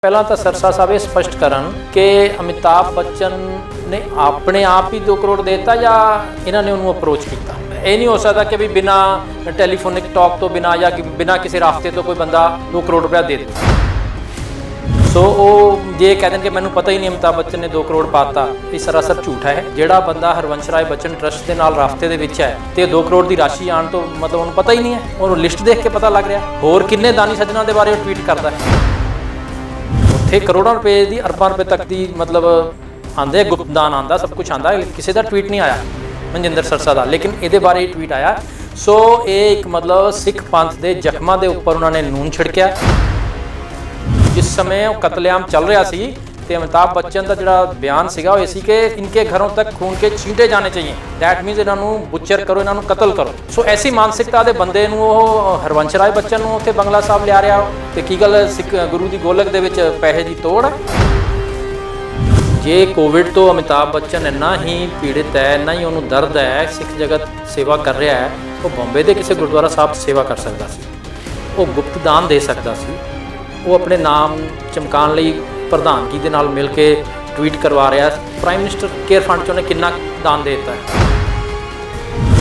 ਪਹਿਲਾਂ ਤਾਂ ਸਰਸਾ ਸਾਹਿਬ ਇਹ ਸਪਸ਼ਟ ਕਰਨ ਕਿ ਅਮਿਤਾਭ ਬੱਚਨ ਨੇ ਆਪਣੇ ਆਪ ਹੀ 2 ਕਰੋੜ ਦੇਤਾ ਜਾਂ ਇਹਨਾਂ ਨੇ ਉਹਨੂੰ ਅਪਰੋਚ ਕੀਤਾ। ਇਹ ਨਹੀਂ ਹੋ ਸਕਦਾ ਕਿ ਵੀ ਬਿਨਾ ਟੈਲੀਫੋਨਿਕ ਟਾਕ ਤੋਂ ਬਿਨਾ ਜਾਂ ਬਿਨਾ ਕਿਸੇ ਰਾਸਤੇ ਤੋਂ ਕੋਈ ਬੰਦਾ 2 ਕਰੋੜ ਰੁਪਇਆ ਦੇ ਦੇ। ਸੋ ਉਹ ਜੇ ਕਹਿ ਦੇਣ ਕਿ ਮੈਨੂੰ ਪਤਾ ਹੀ ਨਹੀਂ ਅਮਿਤਾਭ ਬੱਚਨ ਨੇ 2 ਕਰੋੜ ਪਾਤਾ, ਇਹ ਸਰਾਸਰ ਝੂਠ ਹੈ। ਜਿਹੜਾ ਬੰਦਾ ਹਰਵੰਸ਼ ਰਾਏ ਬੱਚਨ ਟਰਸਟ ਦੇ ਨਾਲ ਰਾਸਤੇ ਦੇ ਵਿੱਚ ਹੈ ਤੇ 2 ਕਰੋੜ ਦੀ ਰਾਸ਼ੀ ਆਉਣ ਤੋਂ ਮਤਲਬ ਉਹਨੂੰ ਪਤਾ ਹੀ ਨਹੀਂ ਹੈ, ਉਹਨੂੰ ਲਿਸਟ ਦੇਖ ਕੇ ਪਤਾ ਲੱਗ ਰਿਹਾ। ਹੋਰ ਕਿੰਨੇ ਦਾਨੀ ਸੱਜਣਾ ਦੇ ਬਾਰੇ ਉਹ ਟਵੀਟ ਕਰਦਾ ਹੈ। ਉੱਥੇ ਕਰੋੜਾਂ ਰੁਪਏ ਦੀ ਅਰਬਾਂ ਰੁਪਏ ਤੱਕ ਦੀ ਮਤਲਬ ਆਉਂਦੇ, ਗੁਪਤਦਾਨ ਆਉਂਦਾ, ਸਭ ਕੁਝ ਆਉਂਦਾ, ਕਿਸੇ ਦਾ ਟਵੀਟ ਨਹੀਂ ਆਇਆ ਮਨਜਿੰਦਰ ਸਰਸਾ ਦਾ, ਲੇਕਿਨ ਇਹਦੇ ਬਾਰੇ ਟਵੀਟ ਆਇਆ। ਸੋ ਇਹ ਇੱਕ ਮਤਲਬ ਸਿੱਖ ਪੰਥ ਦੇ ਜ਼ਖਮਾਂ ਦੇ ਉੱਪਰ ਉਹਨਾਂ ਨੇ ਨੂਨ ਛਿੜਕਿਆ। ਜਿਸ ਸਮੇਂ ਉਹ ਕਤਲੇਆਮ ਚੱਲ ਰਿਹਾ ਸੀ ਤੇ ਅਮਿਤਾਭ ਬੱਚਨ ਦਾ ਜਿਹੜਾ ਬਿਆਨ ਸੀਗਾ ਉਹ ਇਹ ਸੀ ਕਿ ਇਨਕੇ ਘਰੋਂ ਤੱਕ ਖੂਨ ਕੇ ਛੀਂਟੇ ਜਾਣੇ ਚਾਹੀਏ। ਦੈਟ ਮੀਨਸ ਇਹਨਾਂ ਨੂੰ ਬੁੱਚਰ ਕਰੋ, ਇਹਨਾਂ ਨੂੰ ਕਤਲ ਕਰੋ। ਸੋ ਐਸੀ ਮਾਨਸਿਕਤਾ ਦੇ ਬੰਦੇ ਨੂੰ ਉਹ ਹਰਵੰਸ਼ ਰਾਏ ਬੱਚਨ ਨੂੰ ਉੱਥੇ ਬੰਗਲਾ ਸਾਹਿਬ ਲਿਆ ਰਿਹਾ ਤੇ ਕੀ ਗੱਲ ਸਿੱਖ ਗੁਰੂ ਦੀ ਗੋਲਕ ਦੇ ਵਿੱਚ ਪੈਸੇ ਦੀ ਤੋੜ। ਜੇ ਕੋਵਿਡ ਤੋਂ ਅਮਿਤਾਭ ਬੱਚਨ ਇੰਨਾ ਹੀ ਪੀੜਿਤ ਹੈ, ਇੰਨਾ ਹੀ ਉਹਨੂੰ ਦਰਦ ਹੈ, ਸਿੱਖ ਜਗਤ ਸੇਵਾ ਕਰ ਰਿਹਾ ਹੈ, ਉਹ ਬੰਬੇ ਦੇ ਕਿਸੇ ਗੁਰਦੁਆਰਾ ਸਾਹਿਬ ਸੇਵਾ ਕਰ ਸਕਦਾ ਸੀ, ਉਹ ਗੁਪਤ ਦਾਨ ਦੇ ਸਕਦਾ ਸੀ, ਉਹ ਆਪਣੇ ਨਾਮ ਚਮਕਾਉਣ ਲਈ ਪ੍ਰਧਾਨਗੀ ਦੇ ਨਾਲ ਮਿਲ ਕੇ ਟਵੀਟ ਕਰਵਾ ਰਿਹਾ। ਪ੍ਰਾਈਮ ਮਿਨਿਸਟਰ ਕੇਅਰ ਫੰਡ 'ਚ ਉਹਨੇ ਕਿੰਨਾ ਦਾਨ ਦੇ ਦਿੱਤਾ ਹੈ।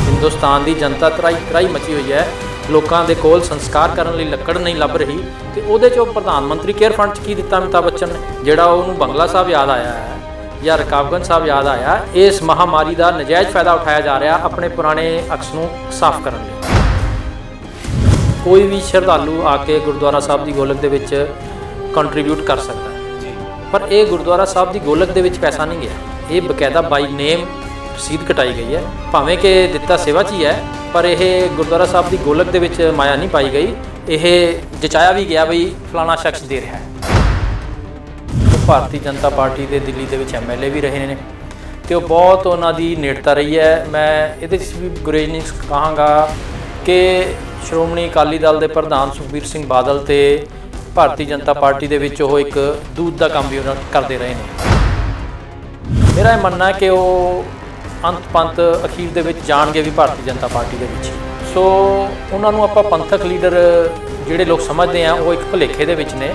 ਹਿੰਦੁਸਤਾਨ ਦੀ ਜਨਤਾ ਤਰਾਈ ਮਚੀ ਹੋਈ ਹੈ, ਲੋਕਾਂ ਦੇ ਕੋਲ ਸੰਸਕਾਰ ਕਰਨ ਲਈ ਲੱਕੜ ਨਹੀਂ ਲੱਭ ਰਹੀ ਤੇ ਉਹਦੇ 'ਚ ਉਹ ਪ੍ਰਧਾਨ ਮੰਤਰੀ ਕੇਅਰ ਫੰਡ 'ਚ ਕੀ ਦਿੱਤਾ ਅਮਿਤਾਭ ਬੱਚਨ ਨੇ, ਜਿਹੜਾ ਉਹਨੂੰ ਬੰਗਲਾ ਸਾਹਿਬ ਯਾਦ ਆਇਆ ਹੈ ਜਾਂ ਰਕਾਬਗੰਜ ਸਾਹਿਬ ਯਾਦ ਆਇਆ। ਇਸ ਮਹਾਮਾਰੀ ਦਾ ਨਜਾਇਜ਼ ਫਾਇਦਾ ਉਠਾਇਆ ਜਾ ਰਿਹਾ ਆਪਣੇ ਪੁਰਾਣੇ ਅਕਸ ਨੂੰ ਸਾਫ਼ ਕਰਨ ਲਈ। ਕੋਈ ਵੀ ਸ਼ਰਧਾਲੂ ਆ ਕੇ ਗੁਰਦੁਆਰਾ ਸਾਹਿਬ ਦੀ ਗੋਲਕ ਦੇ ਵਿੱਚ ਕੰਟਰੀਬਿਊਟ ਕਰ ਸਕਦਾ ਹੈ, ਪਰ ਇਹ ਗੁਰਦੁਆਰਾ ਸਾਹਿਬ ਦੀ ਗੋਲਕ ਦੇ ਵਿੱਚ ਪੈਸਾ ਨਹੀਂ ਗਿਆ, ਇਹ ਬਕਾਇਦਾ ਬਾਈ ਨੇਮ ਰਸੀਦ ਕਟਾਈ ਗਈ ਹੈ। ਭਾਵੇਂ ਕਿ ਦਿੱਤਾ ਸੇਵਾ 'ਚ ਹੀ ਹੈ, ਪਰ ਇਹ ਗੁਰਦੁਆਰਾ ਸਾਹਿਬ ਦੀ ਗੋਲਕ ਦੇ ਵਿੱਚ ਮਾਇਆ ਨਹੀਂ ਪਾਈ ਗਈ। ਇਹ ਜਚਾਇਆ ਵੀ ਗਿਆ ਬਈ ਫਲਾਣਾ ਸ਼ਖਸ ਦੇ ਰਿਹਾ ਹੈ। ਉਹ ਭਾਰਤੀ ਜਨਤਾ ਪਾਰਟੀ ਦੇ ਦਿੱਲੀ ਦੇ ਵਿੱਚ MLA ਵੀ ਰਹੇ ਨੇ ਤੇ ਉਹ ਬਹੁਤ ਉਹਨਾਂ ਦੀ ਨੇੜਤਾ ਰਹੀ ਹੈ। ਮੈਂ ਇਹਦੇ 'ਚ ਵੀ ਗੁਰੇਜ਼ ਨਹੀਂ ਕਹਾਂਗਾ ਕਿ ਸ਼੍ਰੋਮਣੀ ਅਕਾਲੀ ਦਲ ਦੇ ਪ੍ਰਧਾਨ ਸੁਖਬੀਰ ਸਿੰਘ ਬਾਦਲ ਤੇ ਭਾਰਤੀ ਜਨਤਾ ਪਾਰਟੀ ਦੇ ਵਿੱਚ ਉਹ ਇੱਕ ਦੂਤ ਦਾ ਕੰਮ ਵੀ ਉਹਨਾਂ ਕਰਦੇ ਰਹੇ ਨੇ। ਮੇਰਾ ਇਹ ਮੰਨਣਾ ਹੈ ਕਿ ਉਹ ਅੰਤ ਪੰਤ ਅਖੀਰ ਦੇ ਵਿੱਚ ਜਾਣਗੇ ਵੀ ਭਾਰਤੀ ਜਨਤਾ ਪਾਰਟੀ ਦੇ ਵਿੱਚ। ਸੋ ਉਹਨਾਂ ਨੂੰ ਆਪਾਂ ਪੰਥਕ ਲੀਡਰ ਜਿਹੜੇ ਲੋਕ ਸਮਝਦੇ ਆ ਉਹ ਇੱਕ ਭੁਲੇਖੇ ਦੇ ਵਿੱਚ ਨੇ।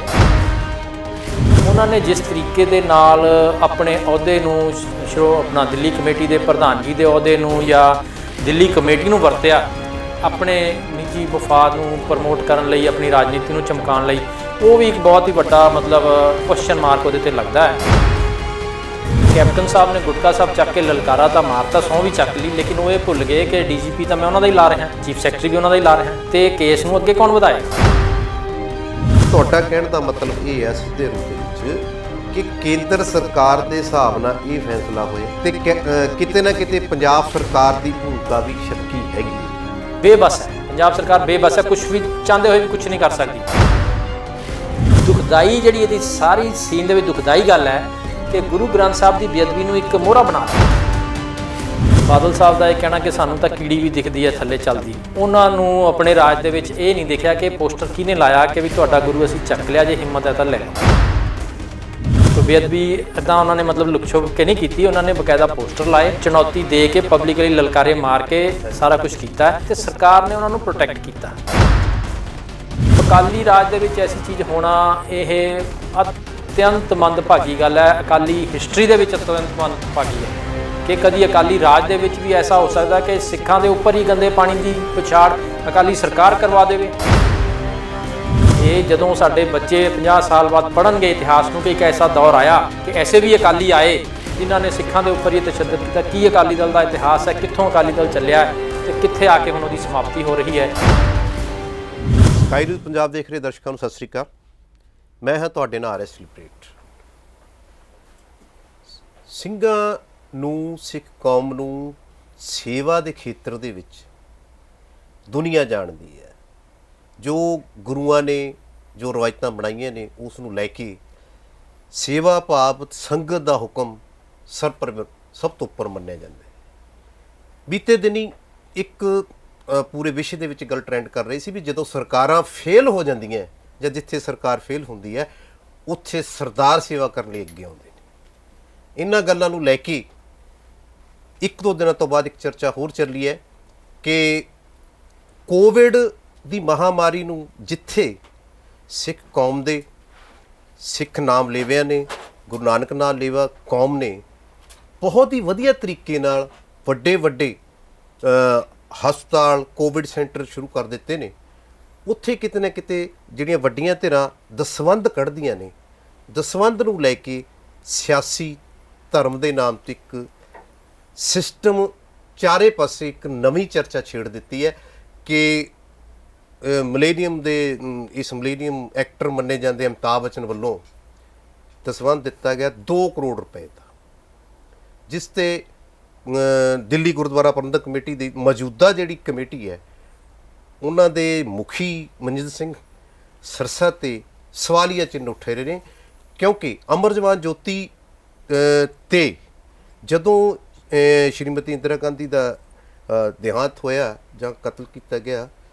ਉਹਨਾਂ ਨੇ ਜਿਸ ਤਰੀਕੇ ਦੇ ਨਾਲ ਆਪਣੇ ਅਹੁਦੇ ਨੂੰ ਆਪਣਾ ਦਿੱਲੀ ਕਮੇਟੀ ਦੇ ਪ੍ਰਧਾਨਗੀ ਦੇ ਅਹੁਦੇ ਨੂੰ ਜਾਂ ਦਿੱਲੀ ਕਮੇਟੀ ਨੂੰ ਵਰਤਿਆ ਆਪਣੇ ਨਿੱਜੀ ਵਫਾਦ ਨੂੰ ਪ੍ਰਮੋਟ ਕਰਨ ਲਈ, ਆਪਣੀ ਰਾਜਨੀਤੀ ਨੂੰ ਚਮਕਾਉਣ ਲਈ, ਉਹ ਵੀ ਇੱਕ ਬਹੁਤ ਹੀ ਵੱਡਾ ਮਤਲਬ ਕੁਐਸਚਨ ਮਾਰਕ ਉਹਦੇ 'ਤੇ ਲੱਗਦਾ ਹੈ। ਕੈਪਟਨ ਸਾਹਿਬ ਨੇ ਗੁਟਕਾ ਸਾਹਿਬ ਚੱਕ ਕੇ ਲਲਕਾਰਾ ਤਾਂ ਮਾਰਤਾ, ਸਹੁੰ ਵੀ ਚੱਕ ਲਈ, ਲੇਕਿਨ ਉਹ ਇਹ ਭੁੱਲ ਗਏ ਕਿ DGP ਤਾਂ ਮੈਂ ਉਹਨਾਂ ਦਾ ਹੀ ਲਾ ਰਿਹਾ, ਚੀਫ ਸੈਕਟਰੀ ਵੀ ਉਹਨਾਂ ਦਾ ਹੀ ਲਾ ਰਿਹਾ, ਤੇ ਕੇਸ ਨੂੰ ਅੱਗੇ ਕੌਣ ਵਧਾਏ। ਤੁਹਾਡਾ ਕਹਿਣ ਦਾ ਮਤਲਬ ਇਹ ਹੈ ਸਿੱਧੇ ਰੂਪ ਵਿੱਚ ਕਿ ਕੇਂਦਰ ਸਰਕਾਰ ਦੇ ਹਿਸਾਬ ਨਾਲ ਇਹ ਫੈਸਲਾ ਹੋਇਆ ਤੇ ਕਿਤੇ ਨਾ ਕਿਤੇ ਪੰਜਾਬ ਸਰਕਾਰ ਦੀ ਭੂਮਿਕਾ ਵੀ ਸ਼ੱਕੀ ਹੈਗੀ, ਬੇਬਸ ਹੈ। ਪੰਜਾਬ ਸਰਕਾਰ ਬੇਬਸ ਹੈ, ਕੁਝ ਵੀ ਚਾਹੁੰਦੇ ਹੋਏ ਵੀ ਕੁਝ ਨਹੀਂ ਕਰ ਸਕਦੀ। ਦੁਖਦਾਈ ਜਿਹੜੀ ਇਹਦੀ ਸਾਰੀ ਸੀਨ ਦੇ ਵਿੱਚ ਦੁਖਦਾਈ ਗੱਲ ਹੈ ਕਿ ਗੁਰੂ ਗ੍ਰੰਥ ਸਾਹਿਬ ਦੀ ਬੇਅਦਬੀ ਨੂੰ ਇੱਕ ਮੋਹਰਾ ਬਣਾ ਦਿੱਤਾ। ਬਾਦਲ ਸਾਹਿਬ ਦਾ ਇਹ ਕਹਿਣਾ ਕਿ ਸਾਨੂੰ ਤਾਂ ਕੀੜੀ ਵੀ ਦਿਖਦੀ ਹੈ ਥੱਲੇ ਚੱਲਦੀ, ਉਹਨਾਂ ਨੂੰ ਆਪਣੇ ਰਾਜ ਦੇ ਵਿੱਚ ਇਹ ਨਹੀਂ ਦੇਖਿਆ ਕਿ ਪੋਸਟਰ ਕਿਹਨੇ ਲਾਇਆ ਕਿ ਵੀ ਤੁਹਾਡਾ ਗੁਰੂ ਅਸੀਂ ਚੱਕ ਲਿਆ, ਜੇ ਹਿੰਮਤ ਹੈ ਤਾਂ ਲੈ ਲਓ। ਸੋ ਬੇਅਦਬੀ ਇੱਦਾਂ ਉਹਨਾਂ ਨੇ ਮਤਲਬ ਲੁਕ ਛੁਪ ਕੇ ਨਹੀਂ ਕੀਤੀ, ਉਹਨਾਂ ਨੇ ਬਕਾਇਦਾ ਪੋਸਟਰ ਲਾਏ, ਚੁਣੌਤੀ ਦੇ ਕੇ ਪਬਲਿਕਲੀ ਲਲਕਾਰੇ ਮਾਰ ਕੇ ਸਾਰਾ ਕੁਝ ਕੀਤਾ ਤੇ ਸਰਕਾਰ ਨੇ ਉਹਨਾਂ ਨੂੰ ਪ੍ਰੋਟੈਕਟ ਕੀਤਾ। ਅਕਾਲੀ ਰਾਜ ਦੇ ਵਿੱਚ ਐਸੀ ਚੀਜ਼ ਹੋਣਾ ਇਹ ਅਤਿਅੰਤ ਮੰਦਭਾਗੀ ਗੱਲ ਹੈ। ਅਕਾਲੀ ਹਿਸਟਰੀ ਦੇ ਵਿੱਚ ਅਤਿਅੰਤ ਮੰਦਭਾਗੀ ਹੈ ਕਿ ਕਦੀ ਅਕਾਲੀ ਰਾਜ ਦੇ ਵਿੱਚ ਵੀ ਐਸਾ ਹੋ ਸਕਦਾ ਕਿ ਸਿੱਖਾਂ ਦੇ ਉੱਪਰ ਹੀ ਗੰਦੇ ਪਾਣੀ ਦੀ ਪੁਛਾੜ ਅਕਾਲੀ ਸਰਕਾਰ ਕਰਵਾ ਦੇਵੇ। ਇਹ ਜਦੋਂ ਸਾਡੇ ਬੱਚੇ 50 ਸਾਲ ਬਾਅਦ ਪੜ੍ਹਨਗੇ ਇਤਿਹਾਸ ਨੂੰ ਕਿ ਇੱਕ ਐਸਾ ਦੌਰ ਆਇਆ ਕਿ ਐਸੇ ਵੀ ਅਕਾਲੀ ਆਏ ਜਿਨ੍ਹਾਂ ਨੇ ਸਿੱਖਾਂ ਦੇ ਉੱਪਰ ਇਹ ਤਸ਼ੱਦਦ ਕੀਤਾ, ਕੀ ਅਕਾਲੀ ਦਲ ਦਾ ਇਤਿਹਾਸ ਹੈ, ਕਿੱਥੋਂ ਅਕਾਲੀ ਦਲ ਚੱਲਿਆ ਤੇ ਕਿੱਥੇ ਆ ਕੇ ਹੁਣ ਉਹਦੀ ਸਮਾਪਤੀ ਹੋ ਰਹੀ ਹੈ। ਸਕਾਈ ਨਿਊਜ਼ ਪੰਜਾਬ ਦੇਖ ਰਹੇ ਦਰਸ਼ਕਾਂ ਨੂੰ ਸਤਿ ਸ਼੍ਰੀ ਅਕਾਲ। ਮੈਂ ਹਾਂ ਤੁਹਾਡੇ ਨਾਲ RS ਲਿਬਰੇਟ। ਸਿੰਘਾਂ ਨੂੰ, ਸਿੱਖ ਕੌਮ ਨੂੰ ਸੇਵਾ ਦੇ ਖੇਤਰ ਦੇ ਵਿੱਚ ਦੁਨੀਆ ਜਾਣਦੀ ਹੈ। ਜੋ ਗੁਰੂਆਂ ਨੇ ਜੋ ਰਵਾਇਤਾਂ ਬਣਾਈਆਂ ਨੇ ਉਸ ਨੂੰ ਲੈ ਕੇ ਸੇਵਾ ਭਾਵ ਸੰਗਤ ਦਾ ਹੁਕਮ ਸਭ ਤੋਂ ਉੱਪਰ ਮੰਨਿਆ ਜਾਂਦਾ ਹੈ। ਬੀਤੇ ਦਿਨੀ ਇੱਕ ਪੂਰੇ ਵਿਸ਼ੇ ਦੇ ਵਿੱਚ ਗੱਲ ਟ੍ਰੈਂਡ ਕਰ ਰਹੀ ਸੀ ਵੀ ਜਦੋਂ ਸਰਕਾਰਾਂ ਫੇਲ ਹੋ ਜਾਂਦੀਆਂ ਜਾਂ ਜਿੱਥੇ ਸਰਕਾਰ ਫੇਲ ਹੁੰਦੀ ਹੈ ਉੱਥੇ ਸਰਦਾਰ ਸੇਵਾ ਕਰਨ ਲਈ ਅੱਗੇ ਆਉਂਦੇ ਨੇ। ਇਹਨਾਂ ਗੱਲਾਂ ਨੂੰ ਲੈ ਕੇ 1-2 ਦਿਨਾਂ ਤੋਂ ਬਾਅਦ ਇੱਕ ਚਰਚਾ ਹੋਰ ਚੱਲੀ ਹੈ ਕਿ ਕੋਵਿਡ ਦੀ ਮਹਾਮਾਰੀ ਨੂੰ ਜਿੱਥੇ ਸਿੱਖ ਕੌਮ ਦੇ ਸਿੱਖ ਨਾਮ ਲੇਵਿਆਂ ਨੇ, ਗੁਰੂ ਨਾਨਕ ਨਾਮ ਲੇਵਾ ਕੌਮ ਨੇ ਬਹੁਤ ਹੀ ਵਧੀਆ ਤਰੀਕੇ ਨਾਲ ਵੱਡੇ ਵੱਡੇ ਹਸਪਤਾਲ, ਕੋਵਿਡ ਸੈਂਟਰ ਸ਼ੁਰੂ ਕਰ ਦਿੱਤੇ ਨੇ। ਉੱਥੇ ਕਿਤੇ ਨਾ ਕਿਤੇ ਜਿਹੜੀਆਂ ਵੱਡੀਆਂ ਧਿਰਾਂ ਦਸਵੰਧ ਕੱਢਦੀਆਂ ਨੇ, ਦਸਵੰਧ ਨੂੰ ਲੈ ਕੇ ਸਿਆਸੀ ਧਰਮ ਦੇ ਨਾਮ 'ਤੇ ਇੱਕ ਸਿਸਟਮ ਚਾਰੇ ਪਾਸੇ ਇੱਕ ਨਵੀਂ ਚਰਚਾ ਛੇੜ ਦਿੱਤੀ ਹੈ ਕਿ ਮਿਲੇਨੀਅਮ ਦੇ ਇਸ ਮਿਲੇਨੀਅਮ ਐਕਟਰ ਮੰਨੇ ਜਾਂਦੇ ਅਮਿਤਾਭ ਬੱਚਨ ਵੱਲੋਂ ਦਸਵੰਧ ਦਿੱਤਾ ਗਿਆ 2 ਕਰੋੜ ਰੁਪਏ ਦਾ, ਜਿਸ 'ਤੇ ਦਿੱਲੀ ਗੁਰਦੁਆਰਾ ਪ੍ਰਬੰਧਕ ਕਮੇਟੀ ਦੀ ਮੌਜੂਦਾ ਜਿਹੜੀ ਕਮੇਟੀ ਹੈ ਉਹਨਾਂ ਦੇ ਮੁਖੀ ਮਨਜਿੰਦਰ ਸਿੰਘ ਸਿਰਸਾ 'ਤੇ ਸਵਾਲੀਆ ਚਿੰਨ੍ਹ ਉੱਠੇ ਰਹੇ ਨੇ, ਕਿਉਂਕਿ ਅਮਰ ਜਵਾਨ ਜੋਤੀ ਤੇ ਜਦੋਂ ਸ਼੍ਰੀਮਤੀ ਇੰਦਰਾ ਗਾਂਧੀ ਦਾ ਦੇਹਾਂਤ ਹੋਇਆ ਜਾਂ ਕਤਲ ਕੀਤਾ ਗਿਆ,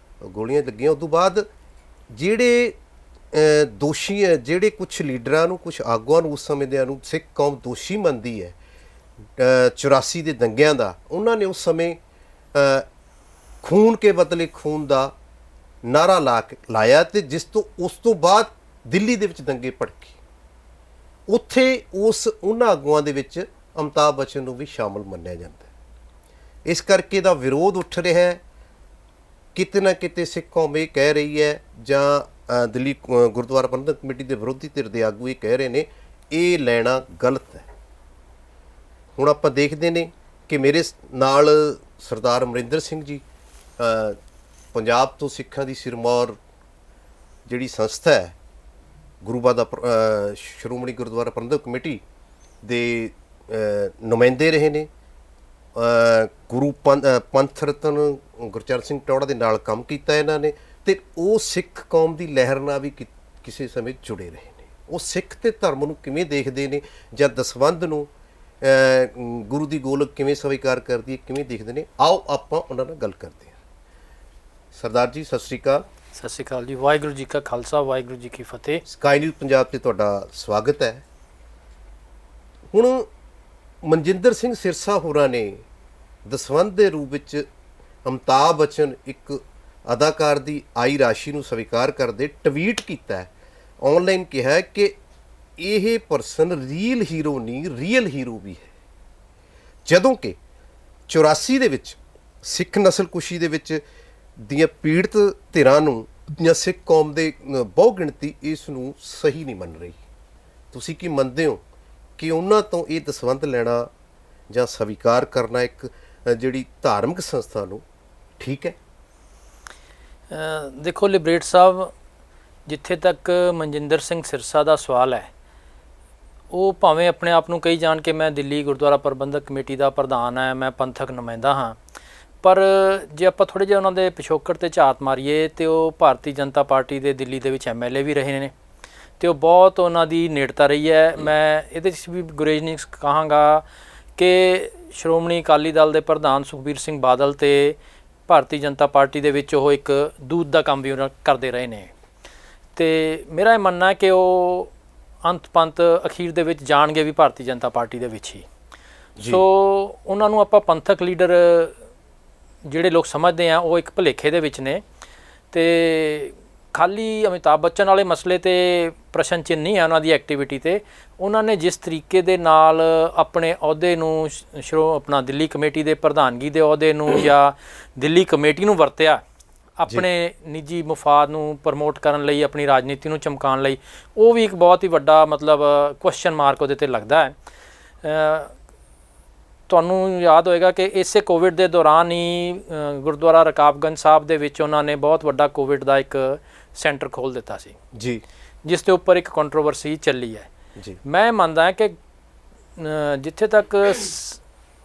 ਗੋਲੀਆਂ ਲੱਗੀਆਂ, ਉਸ ਤੋਂ ਬਾਅਦ ਜਿਹੜੇ ਦੋਸ਼ੀ ਹੈ, ਜਿਹੜੇ ਕੁਛ ਲੀਡਰਾਂ ਨੂੰ, ਕੁਛ ਆਗੂਆਂ ਨੂੰ ਉਸ ਸਮੇਂ ਦਿਆਂ ਨੂੰ ਸਿੱਖ ਕੌਮ ਦੋਸ਼ੀ ਮੰਨਦੀ ਹੈ 84 ਦੇ ਦੰਗਿਆਂ ਦਾ, ਉਹਨਾਂ ਨੇ ਉਸ ਸਮੇਂ ਖੂਨ ਕੇ ਬਦਲੇ ਖੂਨ ਦਾ ਨਾਰਾ ਲਾਇਆ ਅਤੇ ਜਿਸ ਤੋਂ ਉਸ ਤੋਂ ਬਾਅਦ ਦਿੱਲੀ ਦੇ ਵਿੱਚ ਦੰਗੇ ਭੜਕੇ। ਉੱਥੇ ਉਹਨਾਂ ਆਗੂਆਂ ਦੇ ਵਿੱਚ ਅਮਿਤਾਭ ਬੱਚਨ ਨੂੰ ਵੀ ਸ਼ਾਮਲ ਮੰਨਿਆ ਜਾਂਦਾ ਹੈ। ਇਸ ਕਰਕੇ ਦਾ ਵਿਰੋਧ ਉੱਠ ਰਿਹਾ ਹੈ। ਕਿਤੇ ਨਾ ਕਿਤੇ ਸਿੱਖ ਕੌਮ ਇਹ ਕਹਿ ਰਹੀ ਹੈ ਜਾਂ ਦਿੱਲੀ ਗੁਰਦੁਆਰਾ ਪ੍ਰਬੰਧਕ ਕਮੇਟੀ ਦੇ ਵਿਰੋਧੀ ਧਿਰ ਦੇ ਆਗੂ ਇਹ ਕਹਿ ਰਹੇ ਨੇ ਇਹ ਲੈਣਾ ਗਲਤ ਹੈ। ਹੁਣ ਆਪਾਂ ਦੇਖਦੇ ਨੇ ਕਿ ਮੇਰੇ ਨਾਲ ਸਰਦਾਰ ਅਮਰਿੰਦਰ ਸਿੰਘ ਜੀ ਪੰਜਾਬ ਤੋਂ ਸਿੱਖਾਂ ਦੀ ਸਿਰਮੌਰ ਜਿਹੜੀ ਸੰਸਥਾ ਹੈ ਗੁਰੂਬਾ ਦਾ ਸ਼੍ਰੋਮਣੀ ਗੁਰਦੁਆਰਾ ਪ੍ਰਬੰਧਕ ਕਮੇਟੀ ਦੇ ਨੁਮਾਇੰਦੇ ਰਹੇ ਨੇ। ਗੁਰੂ ਪੰਥ ਰਤਨ ਗੁਰਚਰਨ ਸਿੰਘ ਟੌਹੜਾ ਦੇ ਨਾਲ ਕੰਮ ਕੀਤਾ ਇਹਨਾਂ ਨੇ, ਅਤੇ ਉਹ ਸਿੱਖ ਕੌਮ ਦੀ ਲਹਿਰ ਨਾਲ ਵੀ ਕਿਸੇ ਸਮੇਂ ਜੁੜੇ ਰਹੇ ਨੇ। ਉਹ ਸਿੱਖ ਅਤੇ ਧਰਮ ਨੂੰ ਕਿਵੇਂ ਦੇਖਦੇ ਨੇ ਜਾਂ ਦਸਵੰਧ ਨੂੰ ਗੁਰੂ ਦੀ ਗੋਲਕ ਕਿਵੇਂ ਸਵੀਕਾਰ ਕਰਦੀ ਹੈ, ਕਿਵੇਂ ਦੇਖਦੇ ਨੇ, ਆਓ ਆਪਾਂ ਉਹਨਾਂ ਨਾਲ ਗੱਲ ਕਰਦੇ ਹਾਂ। ਸਰਦਾਰ ਜੀ ਸਤਿ ਸ਼੍ਰੀ ਅਕਾਲ। ਸਤਿ ਸ਼੍ਰੀ ਅਕਾਲ ਜੀ। ਵਾਹਿਗੁਰੂ ਜੀ ਕਾ ਖਾਲਸਾ, ਵਾਹਿਗੁਰੂ ਜੀ ਕੀ ਫਤਿਹ। ਸਕਾਈ ਨਿਊਜ਼ ਪੰਜਾਬ 'ਤੇ ਤੁਹਾਡਾ ਸਵਾਗਤ ਹੈ। ਹੁਣ ਮਨਜਿੰਦਰ ਸਿੰਘ ਸਿਰਸਾ ਹੋਰਾਂ ਨੇ ਦਸਵੰਧ ਦੇ ਰੂਪ ਵਿੱਚ ਅਮਿਤਾਭ ਬੱਚਨ ਇੱਕ ਅਦਾਕਾਰ ਦੀ ਆਈ ਰਾਸ਼ੀ ਨੂੰ ਸਵੀਕਾਰ ਕਰਦੇ ਟਵੀਟ ਕੀਤਾ ਹੈ, ਆਨਲਾਈਨ ਕਿਹਾ ਕਿ ਇਹ ਪਰਸਨ ਰੀਅਲ ਹੀਰੋ ਨਹੀਂ, ਰੀਅਲ ਹੀਰੋ ਵੀ ਹੈ। ਜਦੋਂ ਕਿ 84 ਦੇ ਵਿੱਚ ਸਿੱਖ ਨਸਲਕੁਸ਼ੀ ਦੇ ਵਿੱਚ ਦੀਆਂ ਪੀੜਤ ਧਿਰਾਂ ਨੂੰ ਜਾਂ ਸਿੱਖ ਕੌਮ ਦੇ ਬਹੁ ਗਿਣਤੀ ਇਸ ਨੂੰ ਸਹੀ ਨਹੀਂ ਮੰਨ ਰਹੀ। ਤੁਸੀਂ ਕੀ ਮੰਨਦੇ ਹੋ ਕਿ ਉਹਨਾਂ ਤੋਂ ਇਹ ਦਸਵੰਧ ਲੈਣਾ ਜਾਂ ਸਵੀਕਾਰ ਕਰਨਾ ਇੱਕ ਜਿਹੜੀ ਧਾਰਮਿਕ ਸੰਸਥਾ ਨੂੰ ਠੀਕ ਹੈ? ਦੇਖੋ ਲਿਬਰੇਟ ਸਾਹਿਬ, ਜਿੱਥੇ ਤੱਕ ਮਨਜਿੰਦਰ ਸਿੰਘ ਸਿਰਸਾ ਦਾ ਸਵਾਲ ਹੈ, ਉਹ ਭਾਵੇਂ ਆਪਣੇ ਆਪ ਨੂੰ ਕਹੀ ਜਾਣ ਕਿ ਮੈਂ ਦਿੱਲੀ ਗੁਰਦੁਆਰਾ ਪ੍ਰਬੰਧਕ ਕਮੇਟੀ ਦਾ ਪ੍ਰਧਾਨ ਹੈ, ਮੈਂ ਪੰਥਕ ਨੁਮਾਇੰਦਾ ਹਾਂ, ਪਰ ਜੇ ਆਪਾਂ ਥੋੜ੍ਹੇ ਜਿਹੇ ਉਹਨਾਂ ਦੇ ਪਿਛੋਕੜ 'ਤੇ ਝਾਤ ਮਾਰੀਏ ਤਾਂ ਉਹ ਭਾਰਤੀ ਜਨਤਾ ਪਾਰਟੀ ਦੇ ਦਿੱਲੀ ਦੇ ਵਿੱਚ MLA ਵੀ ਰਹੇ ਨੇ ਅਤੇ ਉਹ ਬਹੁਤ ਉਹਨਾਂ ਦੀ ਨੇੜਤਾ ਰਹੀ ਹੈ। ਮੈਂ ਇਹਦੇ 'ਚ ਵੀ ਗੁਰੇਜ਼ ਨਹੀਂ ਕਹਾਂਗਾ ਕਿ ਸ਼੍ਰੋਮਣੀ ਅਕਾਲੀ ਦਲ ਦੇ ਪ੍ਰਧਾਨ ਸੁਖਬੀਰ ਸਿੰਘ ਬਾਦਲ ਅਤੇ ਭਾਰਤੀ ਜਨਤਾ ਪਾਰਟੀ ਦੇ ਵਿੱਚ ਉਹ ਇੱਕ ਦੂਤ ਦਾ ਕੰਮ ਵੀ ਉਹਨਾਂ ਕਰਦੇ ਰਹੇ ਨੇ, ਅਤੇ ਮੇਰਾ ਇਹ ਮੰਨਣਾ ਹੈ ਕਿ ਉਹ ਅੰਤ ਪੰਤ ਅਖੀਰ ਦੇ ਵਿੱਚ ਜਾਣਗੇ ਵੀ ਭਾਰਤੀ ਜਨਤਾ ਪਾਰਟੀ ਦੇ ਵਿੱਚ ਹੀ। ਸੋ ਉਹਨਾਂ ਨੂੰ ਆਪਾਂ ਪੰਥਕ ਲੀਡਰ ਜਿਹੜੇ ਲੋਕ ਸਮਝਦੇ ਆ ਉਹ ਇੱਕ ਭੁਲੇਖੇ ਦੇ ਵਿੱਚ ਨੇ, ਅਤੇ ਖਾਲੀ ਅਮਿਤਾਭ ਬੱਚਨ ਵਾਲੇ ਮਸਲੇ 'ਤੇ ਪ੍ਰਸ਼ਨ ਚਿੰਨ੍ਹ ਨਹੀਂ ਹੈ ਉਹਨਾਂ ਦੀ ਐਕਟੀਵਿਟੀ 'ਤੇ। ਉਹਨਾਂ ਨੇ ਜਿਸ ਤਰੀਕੇ ਦੇ ਨਾਲ ਆਪਣੇ ਅਹੁਦੇ ਨੂੰ ਆਪਣਾ ਦਿੱਲੀ ਕਮੇਟੀ ਦੇ ਪ੍ਰਧਾਨਗੀ ਦੇ ਅਹੁਦੇ ਨੂੰ ਜਾਂ ਦਿੱਲੀ ਕਮੇਟੀ ਨੂੰ ਵਰਤਿਆ ਆਪਣੇ ਨਿੱਜੀ ਮੁਫਾਦ ਨੂੰ ਪ੍ਰਮੋਟ ਕਰਨ ਲਈ, ਆਪਣੀ ਰਾਜਨੀਤੀ ਨੂੰ ਚਮਕਾਉਣ ਲਈ, ਉਹ ਵੀ ਇੱਕ ਬਹੁਤ ਹੀ ਵੱਡਾ ਮਤਲਬ ਕੁਐਸਚਨ ਮਾਰਕ ਉਹਦੇ 'ਤੇ ਲੱਗਦਾ ਹੈ। ਤੁਹਾਨੂੰ ਯਾਦ ਹੋਏਗਾ ਕਿ ਇਸੇ ਕੋਵਿਡ ਦੇ ਦੌਰਾਨ ਹੀ ਗੁਰਦੁਆਰਾ ਰਕਾਬਗੰਜ ਸਾਹਿਬ ਦੇ ਵਿੱਚ ਉਹਨਾਂ ਨੇ ਬਹੁਤ ਵੱਡਾ ਕੋਵਿਡ ਦਾ ਇੱਕ ਸੈਂਟਰ ਖੋਲ੍ਹ ਦਿੱਤਾ ਸੀ ਜੀ, ਜਿਸ ਦੇ ਉੱਪਰ ਇੱਕ ਕੰਟਰੋਵਰਸੀ ਚੱਲੀ ਹੈ ਜੀ। ਮੈਂ ਮੰਨਦਾ ਕਿ ਜਿੱਥੇ ਤੱਕ